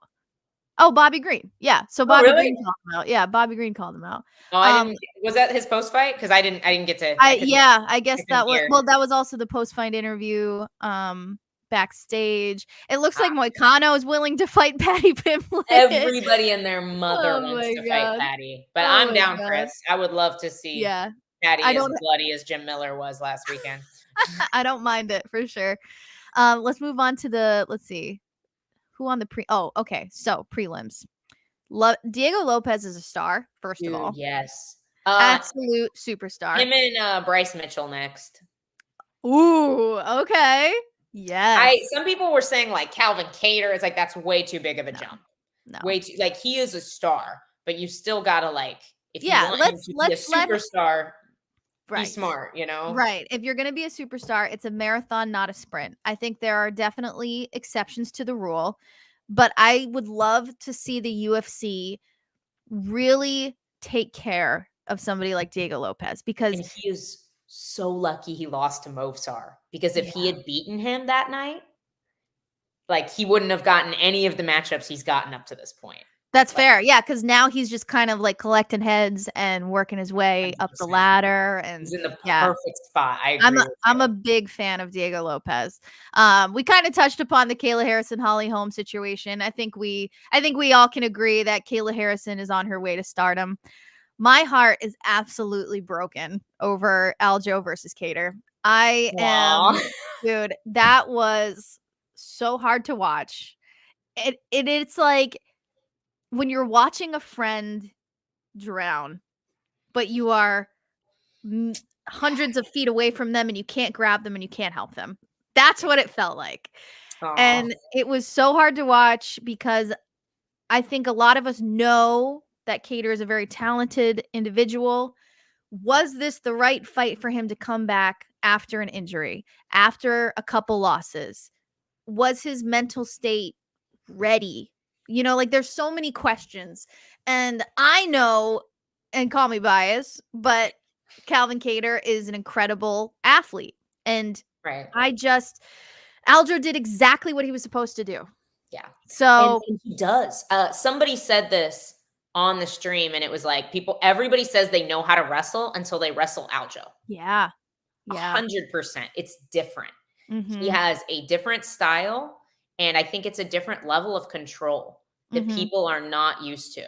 Oh, Bobby Green. Yeah. So Bobby Green called him out. Yeah, Bobby Green called him out. Oh, was that his post fight? Because I didn't get to. I guess that was. Well, that was also the post fight interview. Backstage, it looks like Moicano is willing to fight Paddy Pimblett. Everybody and their mother wants to fight Paddy, but I'm down, Chris. I would love to see Paddy as bloody as Jim Miller was last weekend. I don't mind it for sure. Let's move on to let's see who on the okay, so prelims. Diego Lopez is a star, first of all. Yes, absolute superstar. Him and Bryce Mitchell next. Ooh, okay. Yes. Some people were saying Calvin Kattar. It's that's way too big of a jump. No. Way too he is a star, but you still gotta if you want let's him to be a superstar, be smart, you know? Right. If you're gonna be a superstar, it's a marathon, not a sprint. I think there are definitely exceptions to the rule, but I would love to see the UFC really take care of somebody like Diego Lopez because he is so lucky he lost to Movsar, because if he had beaten him that night, he wouldn't have gotten any of the matchups he's gotten up to this point. That's fair. Yeah, because now he's just kind of like collecting heads and working his way 100%. up the ladder. And He's in the perfect spot. I agree. I'm a big fan of Diego Lopez. We kind of touched upon the Kayla Harrison Holly Holm situation. I think we all can agree that Kayla Harrison is on her way to stardom. My heart is absolutely broken over Aljo versus Kattar. Dude, that was so hard to watch. It's like when you're watching a friend drown, but you are hundreds of feet away from them and you can't grab them and you can't help them. That's what it felt like. Aww. And it was so hard to watch because I think a lot of us know that Kattar is a very talented individual. Was this the right fight for him to come back after an injury, after a couple losses? Was his mental state ready? You know, like there's so many questions. And I know, and call me biased, but Calvin Kattar is an incredible athlete. And Aljo did exactly what he was supposed to do. Yeah. So and he does. Somebody said this on the stream, and it was like everybody says they know how to wrestle until they wrestle Aljo. Yeah. 100%. It's different. Mm-hmm. He has a different style, and I think it's a different level of control that people are not used to.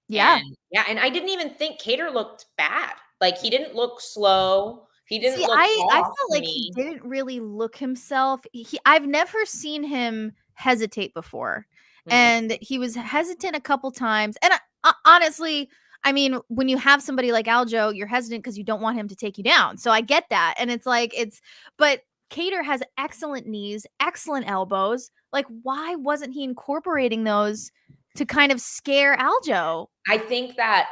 Yeah. And I didn't even think Kattar looked bad. Like, he didn't look slow. He didn't look I off felt like he didn't really look himself. I've never seen him hesitate before. And he was hesitant a couple times. And honestly, I mean, when you have somebody like Aljo, you're hesitant because you don't want him to take you down. So I get that. And it's like, but Kattar has excellent knees, excellent elbows. Like, why wasn't he incorporating those to kind of scare Aljo? I think that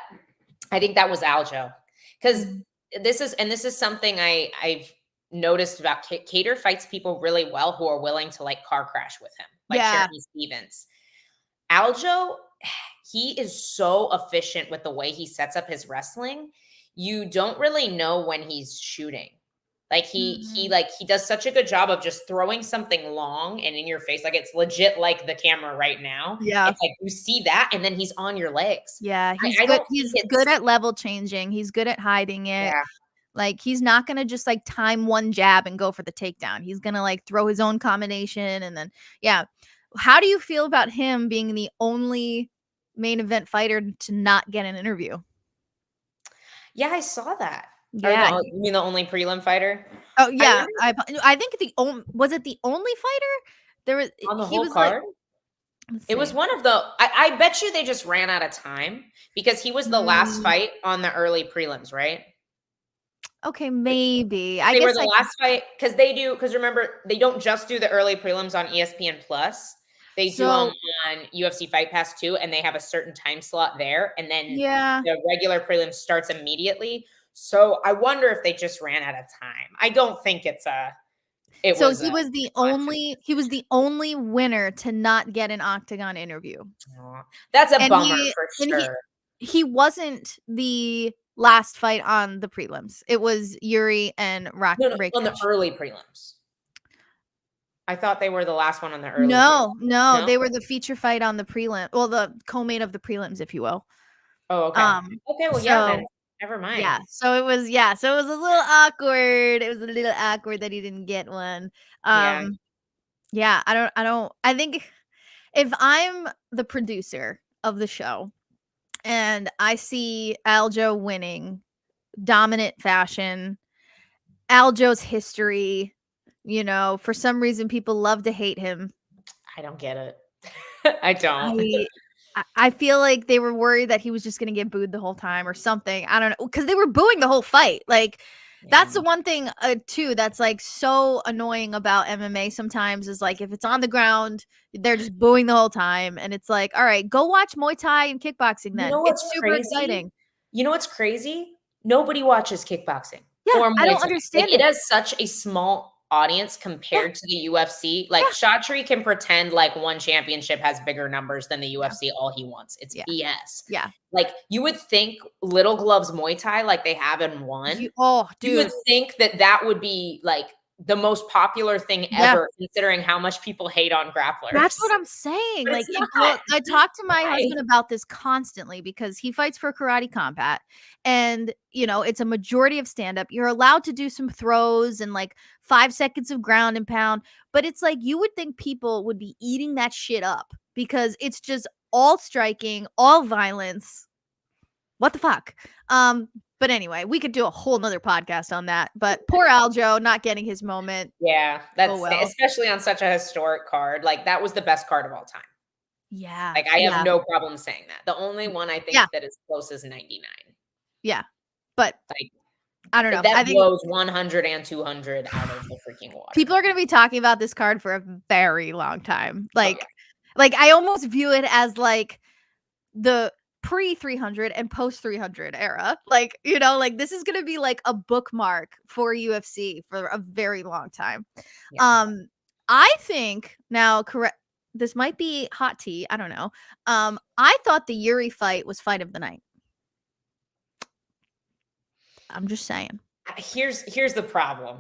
was Aljo. Because this is something I've noticed about Kattar fights people really well who are willing to like car crash with him, like Jeremy Stevens. Aljo, he is so efficient with the way he sets up his wrestling. You don't really know when he's shooting. Like he does such a good job of just throwing something long and in your face. Like, it's legit like the camera right now. Yeah. It's like you see that and then he's on your legs. Yeah. He's good. He's good at level changing. He's good at hiding it. Yeah. Like, he's not going to just like time one jab and go for the takedown. He's going to like throw his own combination. And then, how do you feel about him being the only main event fighter to not get an interview? Yeah, I saw that. Yeah. You mean the only prelim fighter? Oh yeah. I think was it the only fighter? There was on the whole card. It was one of the. I bet you they just ran out of time because he was the last fight on the early prelims, right? Okay, maybe. They were the last fight because remember, they don't just do the early prelims on ESPN Plus. They do them on UFC Fight Pass too, and they have a certain time slot there, and then the regular prelim starts immediately. So I wonder if they just ran out of time. I don't think he was the only winner to not get an octagon interview. That's a bummer for sure. He wasn't the last fight on the prelims. It was Yuri and Rakic. On the early prelims. I thought they were the last one on the early. No, they were the feature fight on the prelim. Well, the co-main of the prelims, if you will. Oh, okay. Okay, well, then never mind. Yeah. So it was a little awkward. It was a little awkward that he didn't get one. I think if I'm the producer of the show and I see Aljo winning dominant fashion, Aljo's history, for some reason people love to hate him. I don't get it. I don't. I feel like they were worried that he was just going to get booed the whole time or something. I don't know. Because they were booing the whole fight. Like, that's the one thing, too, that's like so annoying about MMA sometimes is like if it's on the ground, they're just booing the whole time. And it's like, all right, go watch Muay Thai and kickboxing then. It's super exciting. You know what's crazy? Nobody watches kickboxing. Yeah, I don't understand it. It has such a small audience compared to the UFC. Like, Chatri can pretend like one championship has bigger numbers than the UFC all he wants. It's BS. Yeah. Like, you would think Little Gloves Muay Thai, like they have in one. You would think that would be like the most popular thing ever, considering how much people hate on grapplers. That's what I'm saying. But like, it's I talk to my husband about this constantly because he fights for Karate Combat, and it's a majority of stand up. You're allowed to do some throws and like 5 seconds of ground and pound, but it's like you would think people would be eating that shit up because it's just all striking, all violence. What the fuck? But anyway, we could do a whole nother podcast on that. But poor Aljo not getting his moment. Yeah, that's especially on such a historic card. Like, that was the best card of all time. Yeah. Like, I have no problem saying that. The only one I think that is close is 99. Yeah. But like, I don't know. That blows 100 and 200 out of the freaking water. People are going to be talking about this card for a very long time. Like I almost view it as like the pre 300 and post 300 era. Like, this is going to be like a bookmark for UFC for a very long time. Yeah. I think now, this might be hot tea. I don't know. I thought the Yuri fight was fight of the night. I'm just saying. Here's the problem.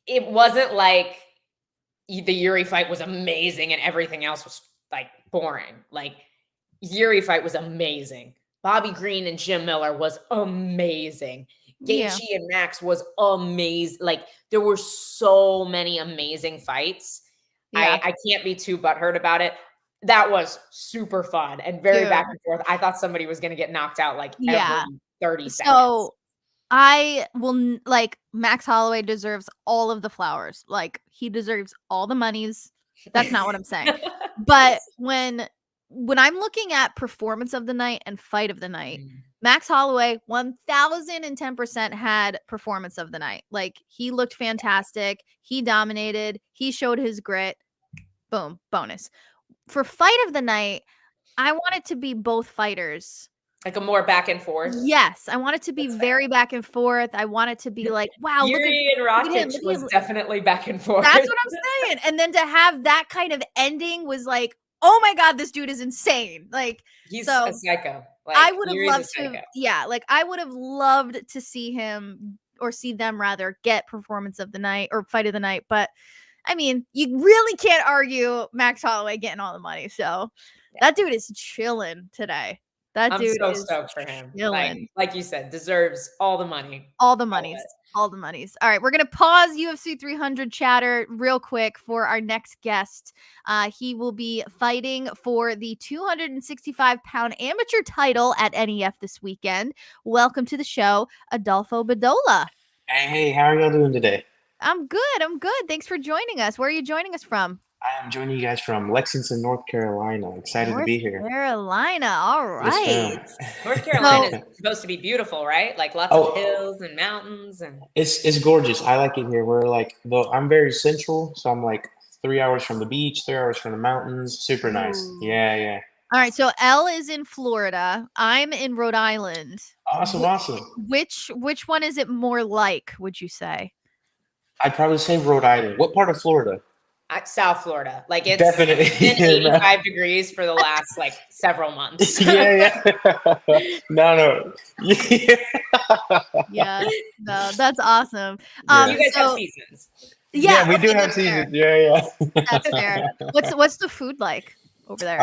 It wasn't like the Yuri fight was amazing and everything else was like boring. Like, Yuri fight was amazing. Bobby Green and Jim Miller was amazing. Gaethje and Max was amazing. Like, there were so many amazing fights. Yeah. I can't be too butthurt about it. That was super fun and very back and forth. I thought somebody was going to get knocked out like every 30 seconds. So I will Max Holloway deserves all of the flowers. Like, he deserves all the monies. That's not what I'm saying. But when I'm looking at performance of the night and fight of the night, Max Holloway 1010% had performance of the night. Like, he looked fantastic. He dominated. He showed his grit. Boom, bonus. For fight of the night, I want it to be both fighters. Like a more back and forth. Yes, I want it to be very back and forth. I want it to be like, wow, Yuri and Rakic was definitely back and forth. That's what I'm saying. And then to have that kind of ending was like, oh my God, this dude is insane. Like, he's a psycho. Like, I would have loved to, I would have loved to see him or see them rather get performance of the night or fight of the night. But I mean, you really can't argue Max Holloway getting all the money. So that dude is chilling today. That dude so is stoked for him. Like you said, deserves all the money. All the monies. All the monies. All right, we're going to pause UFC 300 chatter real quick for our next guest. He will be fighting for the 265-pound amateur title at NEF this weekend. Welcome to the show, Adolfo Bedolla. Hey, how are y'all doing today? I'm good. Thanks for joining us. Where are you joining us from? I am joining you guys from Lexington, North Carolina. Excited to be here. Carolina, all right. Yes, North Carolina is supposed to be beautiful, right? Like lots of hills and mountains, and it's gorgeous. I like it here. We're like, I'm very central, so I'm like 3 hours from the beach, 3 hours from the mountains. Super nice. Yeah. All right, so Elle is in Florida. I'm in Rhode Island. Awesome. Which one is it more like, would you say? I'd probably say Rhode Island. What part of Florida? South Florida. Like, it's definitely been 85 degrees for the last like several months. Yeah. No. Yeah, no, that's awesome. You guys have seasons. Yeah, we do have seasons. Yeah. That's fair. What's the food like over there?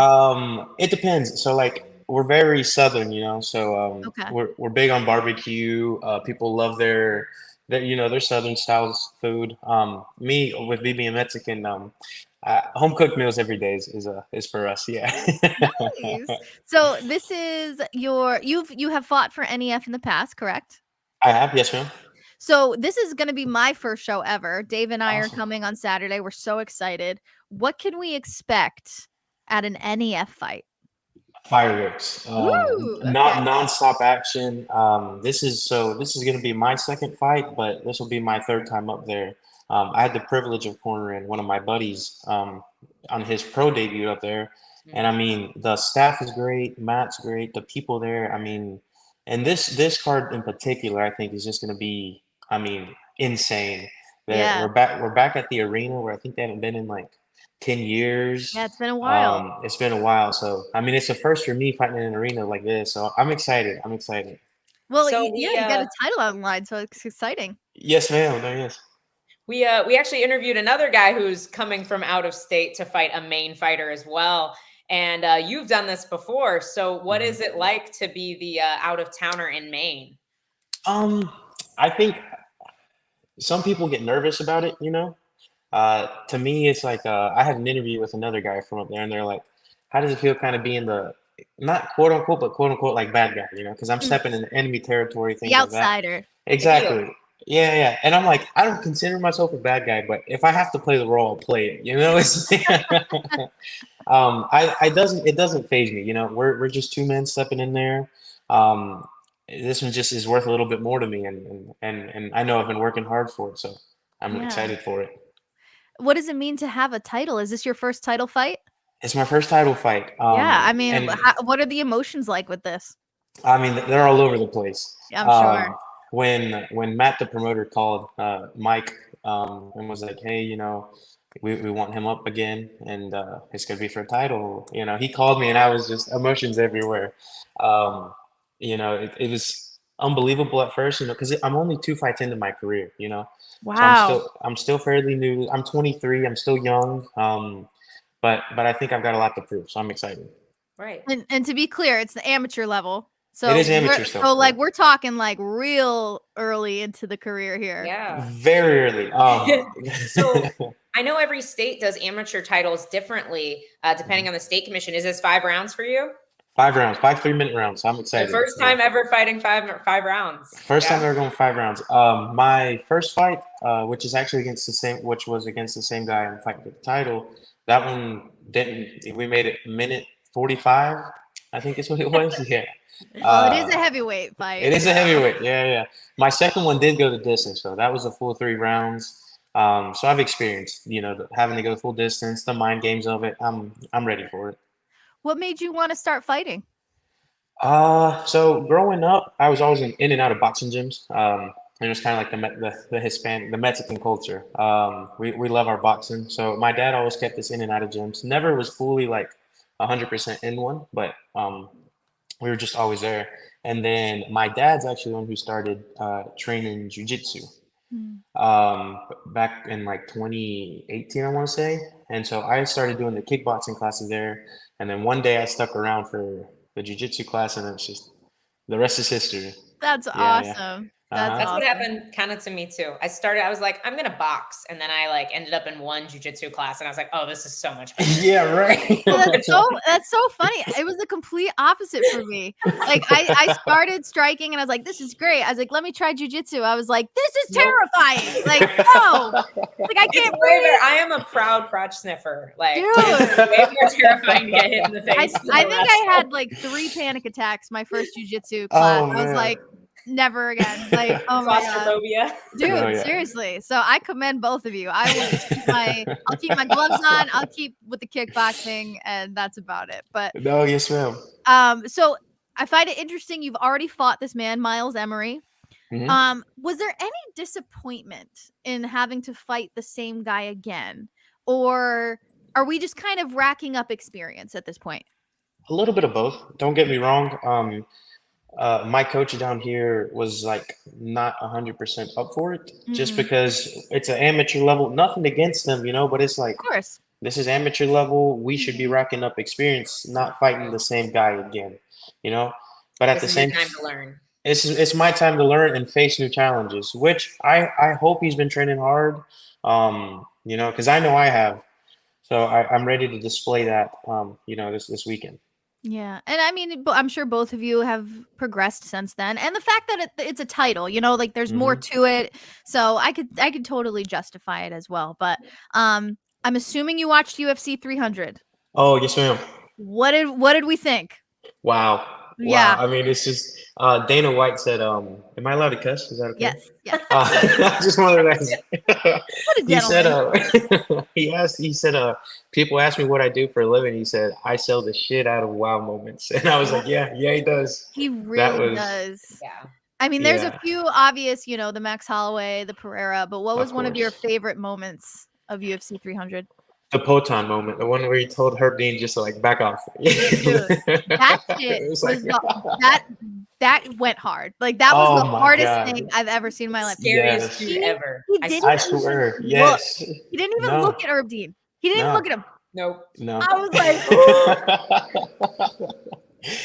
It depends. So like, we're very southern, so we're big on barbecue. People love their southern styles food. Me being Mexican, home cooked meals every day is for us. Yeah. Nice. So this is you have fought for NEF in the past, correct? I have, yes, ma'am. So this is going to be my first show ever. Dave and I are coming on Saturday. We're so excited. What can we expect at an NEF fight? Fireworks, non-stop action. This is going to be my second fight, but this will be my third time up there. I had the privilege of cornering one of my buddies on his pro debut up there, and I mean, the staff is great, Matt's great, the people there. I mean, and this card in particular, I think is just going to be, insane. We're back at the arena where I think they haven't been in like 10 years. Yeah, it's been a while. It's been a while. So, it's a first for me fighting in an arena like this. So I'm excited. Well, you got a title on the line, so it's exciting. Yes, ma'am. There is. We actually interviewed another guy who's coming from out of state to fight a Maine fighter as well. And you've done this before. So what is it like to be the out of towner in Maine? I think some people get nervous about it, you know. To me, it's like I had an interview with another guy from up there, and they're like, "How does it feel, kind of being the not quote unquote, but quote unquote like bad guy, you know? Because I'm stepping in enemy territory, things The like that." outsider. Exactly. Yeah. And I'm like, I don't consider myself a bad guy, but if I have to play the role, I'll play it. You know, it's it doesn't faze me. You know, we're just two men stepping in there. This one just is worth a little bit more to me, and I know I've been working hard for it, so I'm excited for it. What does it mean to have a title? Is this your first title fight? It's my first title fight. Yeah, I mean, what are the emotions like with this? I mean, they're all over the place. I'm sure. When Matt, the promoter, called Mike and was like, "Hey, you know, we want him up again, and it's gonna be for a title." You know, he called me, and I was just emotions everywhere. You know, it was unbelievable at first, you know, because I'm only 2 fights into my career, you know. Wow. So I'm still fairly new. I'm 23. I'm still young. But I think I've got a lot to prove, so I'm excited. Right. And to be clear, it's the amateur level. So it is amateur stuff. So like we're talking like real early into the career here. Yeah. Very early. So I know every state does amateur titles differently, depending on the state commission. Is this 5 rounds for you? 5 rounds, 5 3-minute rounds. So I'm excited. The first time ever fighting five rounds. First time ever going 5 rounds. My first fight, which was against the same guy and fighting for the title. That one didn't. We made it minute 45. I think is what it was. Yeah. Well, it is a heavyweight fight. It is a heavyweight. Yeah. My second one did go the distance, so that was a full 3 rounds. So I've experienced, you know, having to go the full distance, the mind games of it. I'm ready for it. What made you want to start fighting? So growing up, I was always in and out of boxing gyms. It was kind of like the Hispanic, the Mexican culture. We love our boxing. So my dad always kept us in and out of gyms. Never was fully like 100% in one, but we were just always there. And then my dad's actually the one who started training jiu-jitsu back in like 2018, I want to say. And so I started doing the kickboxing classes there. And then one day I stuck around for the jiu-jitsu class, and it's just the rest is history. That's awesome. Yeah. That's awesome. what happened kind of to me too. I was like, I'm gonna box, and then I like ended up in one jiu-jitsu class, and I was like, oh, this is so much better. Yeah, right. Well, that's so funny. It was the complete opposite for me. Like I started striking, and I was like, this is great. I was like, let me try jiu-jitsu. I was like, this is terrifying. Like, no, like I can't breathe. I am a proud crotch sniffer. Like, dude, it's way more terrifying to get hit in the face. I think I had like 3 panic attacks my first jiu-jitsu class. I was like, never again. Like, oh my god, dude, seriously. So I commend both of you. I will I'll keep my gloves on. I'll keep with the kickboxing, and that's about it. But no, yes, ma'am. So I find it interesting. You've already fought this man, Miles Emery. Was there any disappointment in having to fight the same guy again, or are we just kind of racking up experience at this point? A little bit of both. Don't get me wrong. My coach down here was like not 100% up for it, just because it's an amateur level. Nothing against them, you know, but it's like, of course, this is amateur level. We should be racking up experience, not fighting the same guy again, you know. But at the same time to learn. It's my time to learn and face new challenges, which I hope he's been training hard, you know, because I know I have. So I'm ready to display that, you know, this weekend. Yeah. And I mean, I'm sure both of you have progressed since then. And the fact that it's a title, you know, like there's more to it. So I could totally justify it as well. But I'm assuming you watched UFC 300. Oh, yes, ma'am. What did we think? Wow. Yeah. I mean, it's just Dana White said, am I allowed to cuss? Is that okay? Yes. I just wanted to ask. He said, people ask me what I do for a living. He said, I sell the shit out of wow moments. And I was like, yeah, he does. He really does. Yeah. I mean, there's a few obvious, you know, the Max Holloway, the Pereira, but what was one of your favorite moments of UFC 300? The Poton moment, the one where he told Herb Dean just to like back off. Dude, that shit was that went hard. Like that was the hardest thing I've ever seen in my life. Scariest dude ever. I swear. Yes. He didn't even look at Herb Dean. He didn't even look at him. Nope. No. I was like,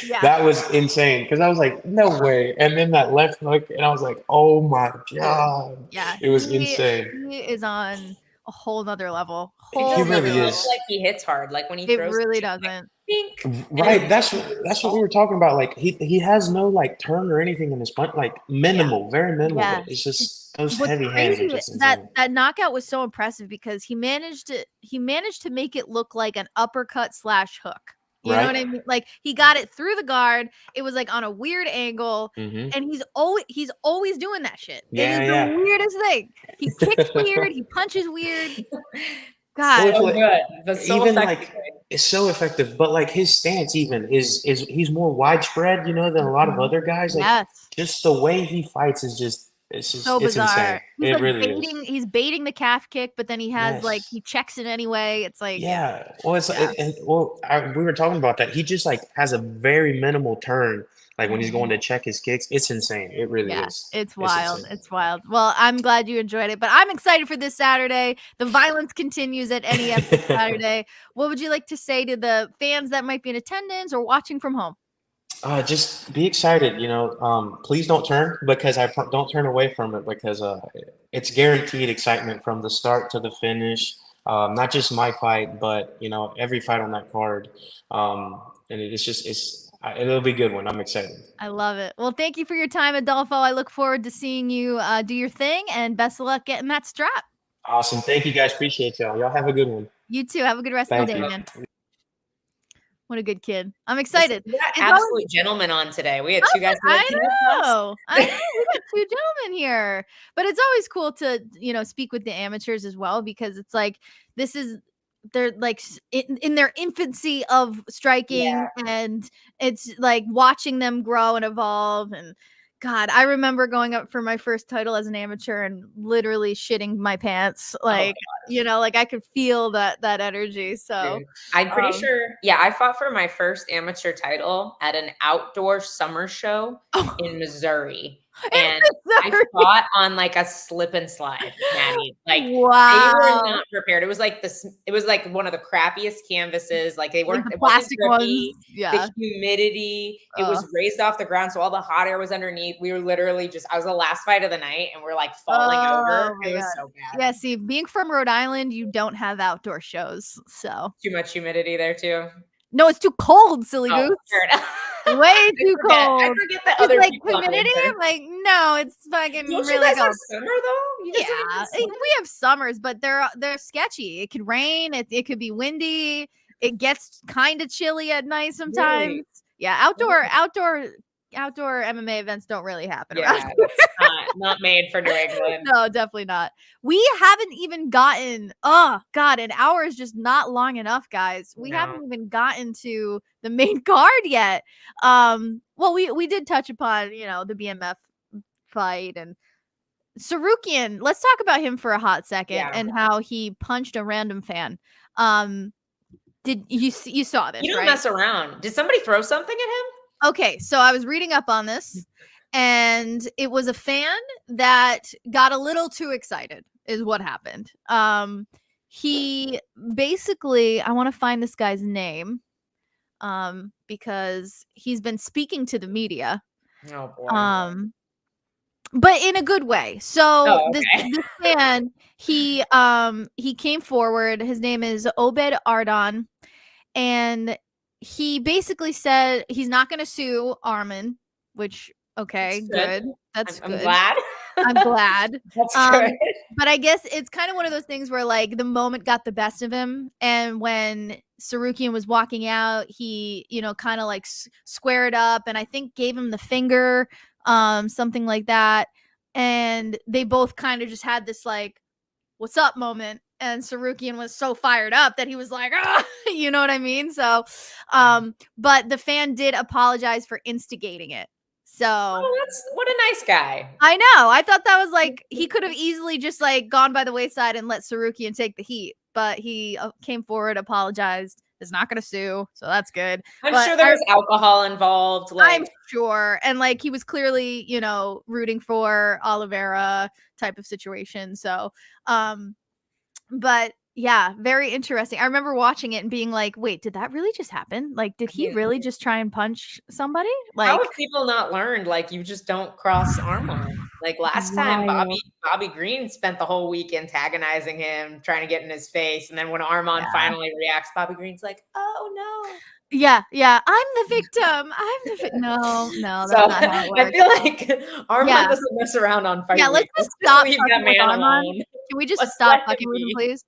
yeah. That was insane because I was like, no way. And then that left hook, and I was like, oh my God. Yeah. It was insane. He is on a whole nother level. He really is. Like he hits hard. Like when he throws. It really doesn't. Right. That's what we were talking about. Like he has no like turn or anything in his punch. Like minimal, very minimal. Yeah. But it's just those heavy hands. Are just that knockout was so impressive because he managed to make it look like an uppercut / hook. You know what I mean? Like he got it through the guard. It was like on a weird angle, and he's always doing that shit. Yeah, it is the weirdest thing. He kicks weird. He punches weird. God, so good. But so even effective. Like it's so effective. But like his stance even is he's more widespread, you know, than a lot of other guys. Like just the way he fights is just so bizarre. Insane. It really is. He's baiting the calf kick, but then he has like he checks it anyway. It's like well, it's we were talking about that. He just like has a very minimal turn. Like when he's going to check his kicks, it's insane. It really is. It's wild. It's wild. Well, I'm glad you enjoyed it, but I'm excited for this Saturday. The violence continues at NEF this Saturday. What would you like to say to the fans that might be in attendance or watching from home? Just be excited, you know. Please don't turn don't turn away from it because it's guaranteed excitement from the start to the finish. Not just my fight, but you know every fight on that card. And it'll be a good one. I'm excited. I love it. Well, thank you for your time, Adolfo. I look forward to seeing you do your thing, and best of luck getting that strap. Awesome. Thank you, guys. Appreciate y'all. Y'all have a good one. You too. Have a good rest of the day, man. What a good kid. I'm excited. We got absolute gentlemen on today. We had two guys. I know. We got two gentlemen here. But it's always cool to, you know, speak with the amateurs as well, because it's like they're like in their infancy of striking, and it's like watching them grow and evolve. And God, I remember going up for my first title as an amateur and literally shitting my pants. Like, you know, like I could feel that energy. So dude, I'm pretty sure. Yeah, I fought for my first amateur title at an outdoor summer show in Missouri. And I fought on like a slip and slide, Maddie. Like they were not prepared. It was like this. It was like one of the crappiest canvases. Like they weren't like the plastic ones. The humidity. It was raised off the ground, so all the hot air was underneath. We were literally I was the last fight of the night, and we're like falling over. It was so bad. Yeah. See, being from Rhode Island, you don't have outdoor shows, so too much humidity there too. No, it's too cold, silly goose. Way too cold. I forget that other like humidity. I'm like, no, it's fucking Don't really you guys cold. have summer though? Yeah, we have summers, but they're sketchy. It could rain. It could be windy. It gets kind of chilly at night sometimes. Really? Yeah, outdoor MMA events don't really happen. Yeah, not made for New England. No, definitely not. We haven't even gotten. Oh God, an hour is just not long enough, guys. We haven't even gotten to the main card yet. Well, we did touch upon, you know, the BMF fight and Sarukian. Let's talk about him for a hot second and how he punched a random fan. Did you saw this? You don't mess around. Did somebody throw something at him? Okay, so I was reading up on this, and it was a fan that got a little too excited, is what happened. He basically, I want to find this guy's name, because he's been speaking to the media. Oh boy. But in a good way. So this fan, he came forward. His name is Obed Ardon, and he basically said he's not going to sue Armin, which good. That's good. I'm glad. I'm glad. That's good. But I guess it's kind of one of those things where like the moment got the best of him, and when Sarukian was walking out, he, you know, kind of like squared up and I think gave him the finger, something like that, and they both kind of just had this like, "What's up?" moment. And Sarukian was so fired up that he was like, ah! You know what I mean? So, but the fan did apologize for instigating it. So, what a nice guy. I know. I thought that was like, he could have easily just like gone by the wayside and let Sarukian take the heat, but he came forward, apologized, is not going to sue, so that's good. I'm sure there was alcohol involved. I'm sure. And like he was clearly, you know, rooting for Oliveira type of situation. So, but yeah, very interesting. I remember watching it and being like, wait, did that really just happen? Like, did he really just try and punch somebody? Like, how have people not learned? Like, you just don't cross arm. Like last time, Bobby Green spent the whole week antagonizing him, trying to get in his face. And then when Armand finally reacts, Bobby Green's like, oh no. Yeah, I'm the victim. No, that's so, not how it works. I feel like Armand doesn't mess around on fight. Yeah, let's just stop leave that man alone. Can we just stop fucking with him, please?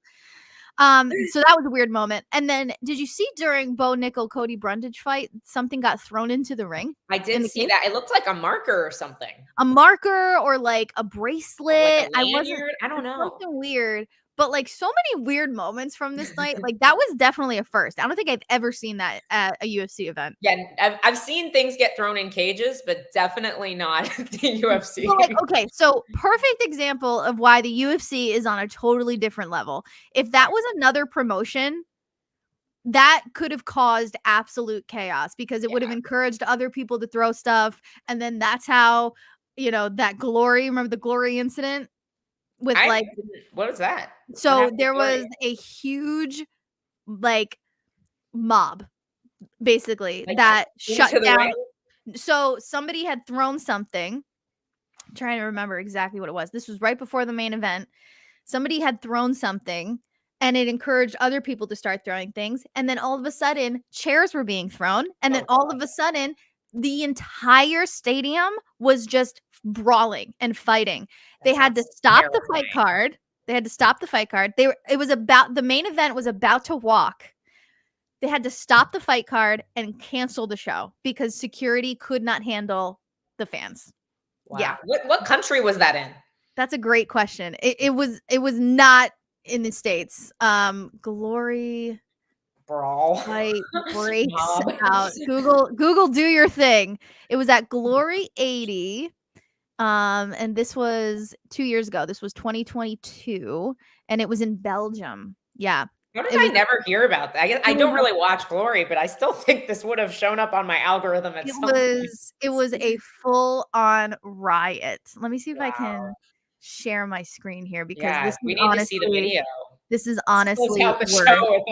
So that was a weird moment. And then did you see during Bo Nickel Cody Brundage fight, something got thrown into the ring? I did see that. It looked like a marker or something. A marker or like a bracelet. Like I don't know. Something weird. But like so many weird moments from this night. Like that was definitely a first. I don't think I've ever seen that at a UFC event. Yeah, I've seen things get thrown in cages, but definitely not the UFC. Well, like, okay, so perfect example of why the UFC is on a totally different level. If that was another promotion, that could have caused absolute chaos because it would have encouraged other people to throw stuff. And then that's how, you know, that Glory, remember the Glory incident? With what was that? So there was a huge like mob basically that shut down. So somebody had thrown something. I'm trying to remember exactly what it was. This was right before the main event. Somebody had thrown something and it encouraged other people to start throwing things. And then all of a sudden chairs were being thrown. And then all of a sudden the entire stadium was just brawling and fighting. They had to stop the fight card. It was about the main event was about to walk. They had to stop the fight card and cancel the show because security could not handle the fans. Wow. Yeah. What country was that in? That's a great question. It was not in the States. Glory brawl fight breaks out. Google do your thing. It was at Glory 80. And this was 2 years ago. This was 2022 and it was in Belgium. Yeah. How did I never hear about that? I don't really watch Glory, but I still think this would have shown up on my algorithm at some point. It was a full-on riot. Let me see if I can share my screen here because this we need to see the video. This is honestly out the show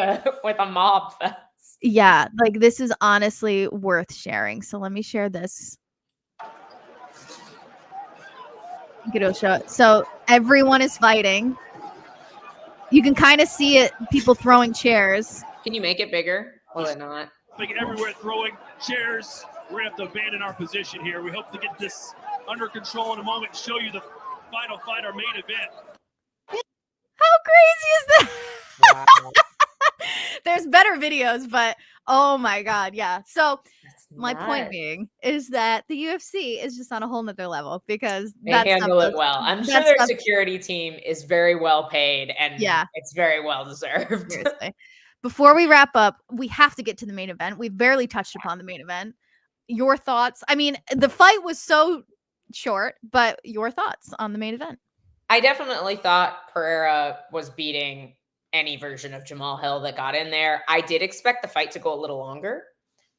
with a mob fest. Yeah, like this is honestly worth sharing. So let me share this. It'll show it. So everyone is fighting. You can kind of see it, people throwing chairs. Can you make it bigger? Will it not? Making everywhere, throwing chairs. We're going to have to abandon our position here. We hope to get this under control in a moment and show you the final fight, our main event. How crazy is that? Wow. There's better videos, but oh my God. Yeah. So my point being is that the UFC is just on a whole nother level because they handle it well. I'm sure their security team is very well paid and it's very well deserved. Seriously. Before we wrap up, we have to get to the main event. We've barely touched upon the main event. Your thoughts? I mean, the fight was so short, but your thoughts on the main event? I definitely thought Pereira was beating any version of Jamal Hill that got in there. I did expect the fight to go a little longer.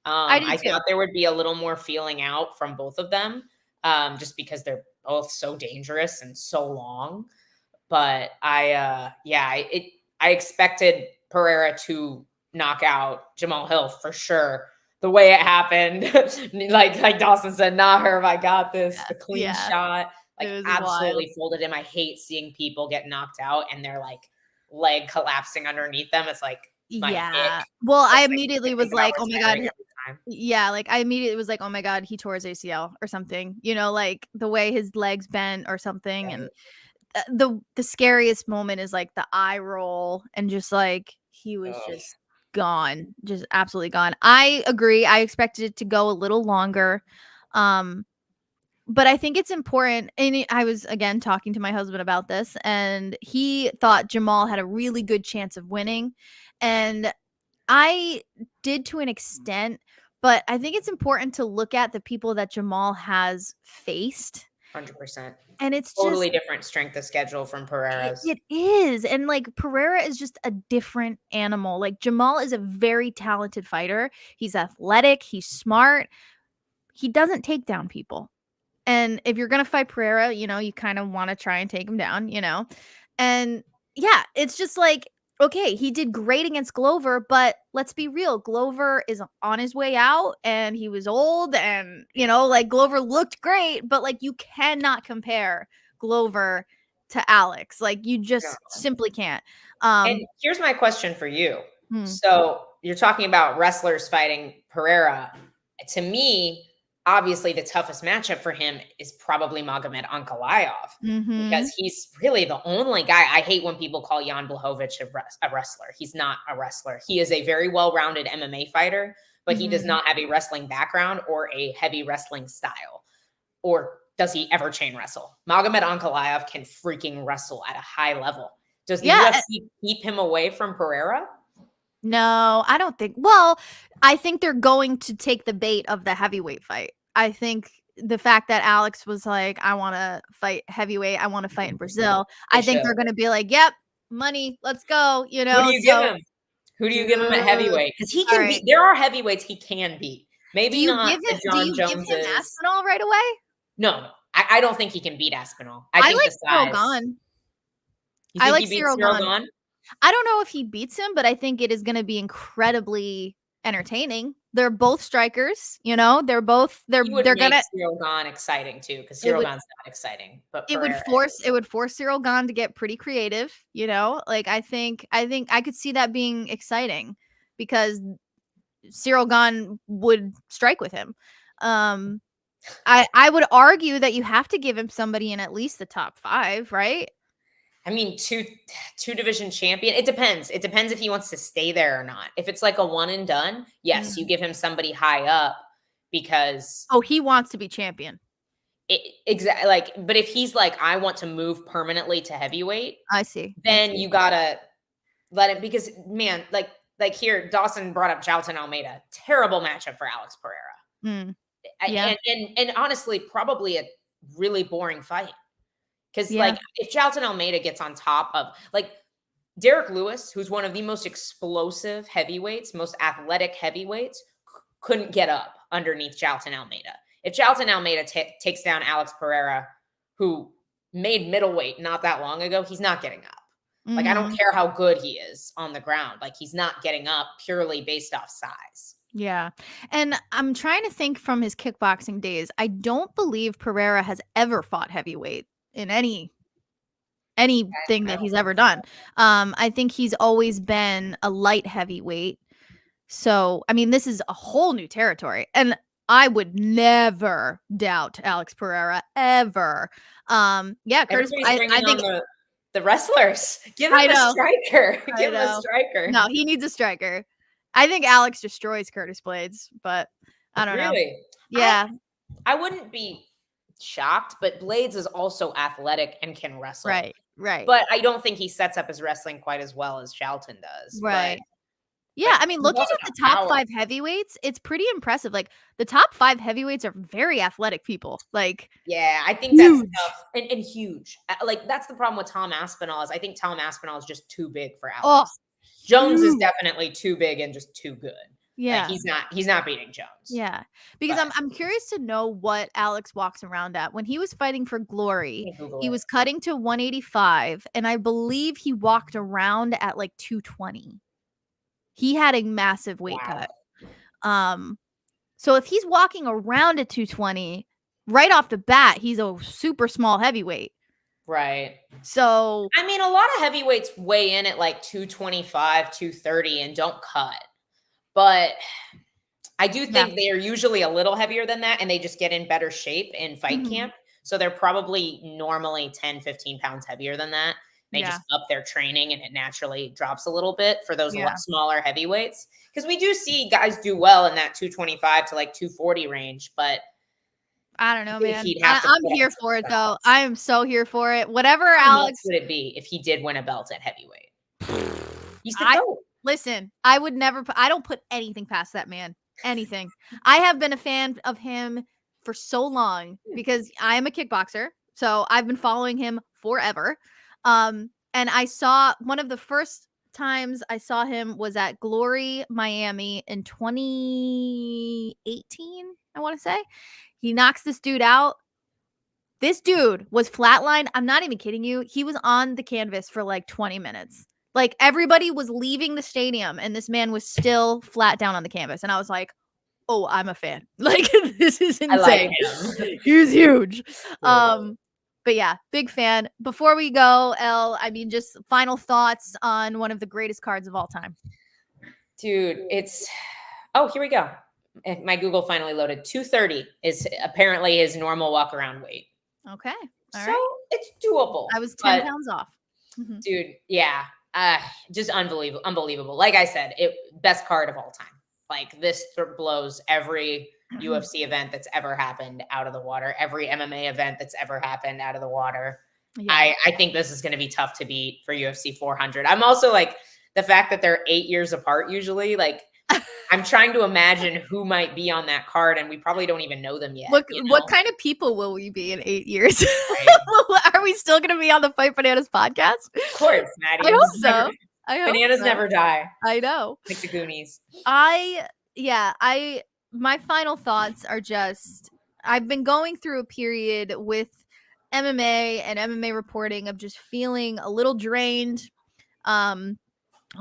I thought there would be a little more feeling out from both of them, just because they're both so dangerous and so long. But I expected Pereira to knock out Jamal Hill for sure. The way it happened, like Dawson said, not her. I got this. The clean shot, like absolutely folded him. I hate seeing people get knocked out and they're like leg collapsing underneath them. It's like well, I immediately was like, oh my God. Yeah, like I immediately was like, oh my God, he tore his ACL or something, you know, like the way his legs bent or something. And the scariest moment is like the eye roll and just like he was just gone, just absolutely gone. I agree. I expected it to go a little longer. But I think it's important. And I was again talking to my husband about this and he thought Jamal had a really good chance of winning. And I did to an extent, but I think it's important to look at the people that Jamal has faced 100%. And it's totally just different strength of schedule from Pereira's. It is. And like Pereira is just a different animal. Like Jamal is a very talented fighter. He's athletic, he's smart. He doesn't take down people. And if you're going to fight Pereira, you know, you kind of want to try and take him down, you know. And yeah, it's just like, okay, he did great against Glover, but let's be real. Glover is on his way out and he was old and, you know, like Glover looked great, but like you cannot compare Glover to Alex. Like you just simply can't. And here's my question for you. So you're talking about wrestlers fighting Pereira. To me, obviously the toughest matchup for him is probably Magomed Ankalaev because he's really the only guy. I hate when people call Jan Blachowicz a wrestler. He's not a wrestler. He is a very well-rounded MMA fighter, but he does not have a wrestling background or a heavy wrestling style. Or does he ever chain wrestle? Magomed Ankalaev can freaking wrestle at a high level. Does the UFC keep him away from Pereira? No, I don't think. Well, I think they're going to take the bait of the heavyweight fight. I think the fact that Alex was like, I want to fight heavyweight, I want to fight in Brazil. I think they're going to be like, yep, money, let's go. You know, who do you give him? Who do you give him at heavyweight? Because he can beat. There are heavyweights he can beat. Maybe not the John Joneses. Do you give him Aspinall right away? No. I don't think he can beat Aspinall. I think like the size. Cyril Gane. I like Cyril Gane. I don't know if he beats him, but I think it is going to be incredibly entertaining. They're both strikers, you know. They're gonna Cyril Gane exciting too, because Cyril Gane's not exciting. But it would force Cyril Gane to get pretty creative, you know. Like I think I could see that being exciting because Cyril Gane would strike with him. I would argue that you have to give him somebody in at least the top 5, right? I mean, two division champion. It depends. It depends if he wants to stay there or not. If it's like a one and done, yes, you give him somebody high up because he wants to be champion. Exactly. Like, but if he's like, I want to move permanently to heavyweight, I see. Then you gotta let him because man, like here, Dawson brought up Jailton Almeida. Terrible matchup for Alex Pereira. And honestly, probably a really boring fight. Because like if Jailton Almeida gets on top of like Derek Lewis, who's one of the most explosive heavyweights, most athletic heavyweights, couldn't get up underneath Jailton Almeida. If Jailton Almeida takes down Alex Pereira, who made middleweight not that long ago, he's not getting up. Like I don't care how good he is on the ground. Like he's not getting up purely based off size. Yeah. And I'm trying to think from his kickboxing days. I don't believe Pereira has ever fought heavyweight in anything that he's ever done. I think he's always been a light heavyweight. So, I mean, this is a whole new territory. And I would never doubt Alex Pereira ever. Curtis, I think the wrestlers. Give him a striker. Give him a striker. No, he needs a striker. I think Alex destroys Curtis Blades, but I don't know. Really? Yeah. I wouldn't be shocked, but Blades is also athletic and can wrestle. Right. But I don't think he sets up his wrestling quite as well as Jailton does. Right. Yeah, I mean, looking at the top 5 heavyweights, it's pretty impressive. Like the top 5 heavyweights are very athletic people. Like, yeah, I think that's tough and huge. Like that's the problem with Tom Aspinall is I think Tom Aspinall is just too big for Alex. Jones is definitely too big and just too good. Yeah, like, he's not beating Jones. Yeah, because I'm curious to know what Alex walks around at. When he was fighting for Glory, he was cutting to 185, and I believe he walked around at like 220. He had a massive weight cut. So if he's walking around at 220, right off the bat, he's a super small heavyweight. Right. So I mean, a lot of heavyweights weigh in at like 225, 230 and don't cut. But I do think they are usually a little heavier than that and they just get in better shape in fight camp. So they're probably normally 10, 15 pounds heavier than that. They just up their training and it naturally drops a little bit for those smaller heavyweights. Because we do see guys do well in that 225 to like 240 range, but I don't know, man. I'm here for it though. I am so here for it. Whatever Alex would it be if he did win a belt at heavyweight? Listen, I would never I don't put anything past that man. Anything. I have been a fan of him for so long because I am a kickboxer. So I've been following him forever. And I saw one of the first times I saw him was at Glory Miami in 2018, I want to say. He knocks this dude out. This dude was flatlined. I'm not even kidding you. He was on the canvas for like 20 minutes. Like everybody was leaving the stadium and this man was still flat down on the canvas. And I was like, oh, I'm a fan. Like this is insane. I like him. He was huge. But yeah, big fan. Before we go, Elle, I mean, just final thoughts on one of the greatest cards of all time. Dude, here we go. My Google finally loaded. 230 is apparently his normal walk around weight. Okay. All so right. It's doable. I was 10 pounds off. Dude, yeah. Just unbelievable. Like I said, best card of all time. Like this blows every UFC event that's ever happened out of the water, every MMA event that's ever happened out of the water. Yeah. I think this is going to be tough to beat for UFC 400. I'm also like the fact that they're 8 years apart usually, like I'm trying to imagine who might be on that card, and we probably don't even know them yet. What kind of people will we be in 8 years? Right. Are we still going to be on the Fight Bananas podcast? Of course, Maddie. I hope so. Bananas never die. I know. Like the Goonies. My final thoughts are just, I've been going through a period with MMA and MMA reporting of just feeling a little drained, a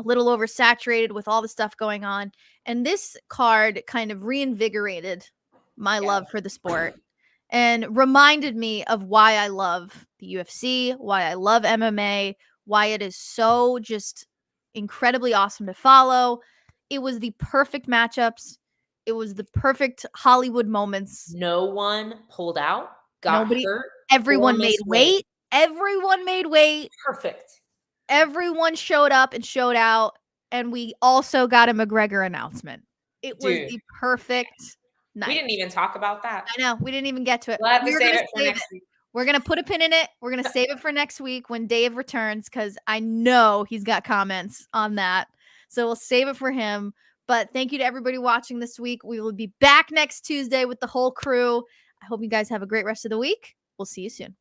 little oversaturated with all the stuff going on. And this card kind of reinvigorated my love for the sport and reminded me of why I love the UFC, why I love MMA, why it is so just incredibly awesome to follow. It was the perfect matchups. It was the perfect Hollywood moments. No one pulled out, got hurt. Everyone made weight. Everyone made weight. Perfect. Everyone showed up and showed out. And we also got a McGregor announcement. It was the perfect night. We didn't even talk about that. I know. We didn't even get to it. We'll have to save it for next week. We're going to put a pin in it. We're going to save it for next week when Dave returns because I know he's got comments on that. So we'll save it for him. But thank you to everybody watching this week. We will be back next Tuesday with the whole crew. I hope you guys have a great rest of the week. We'll see you soon.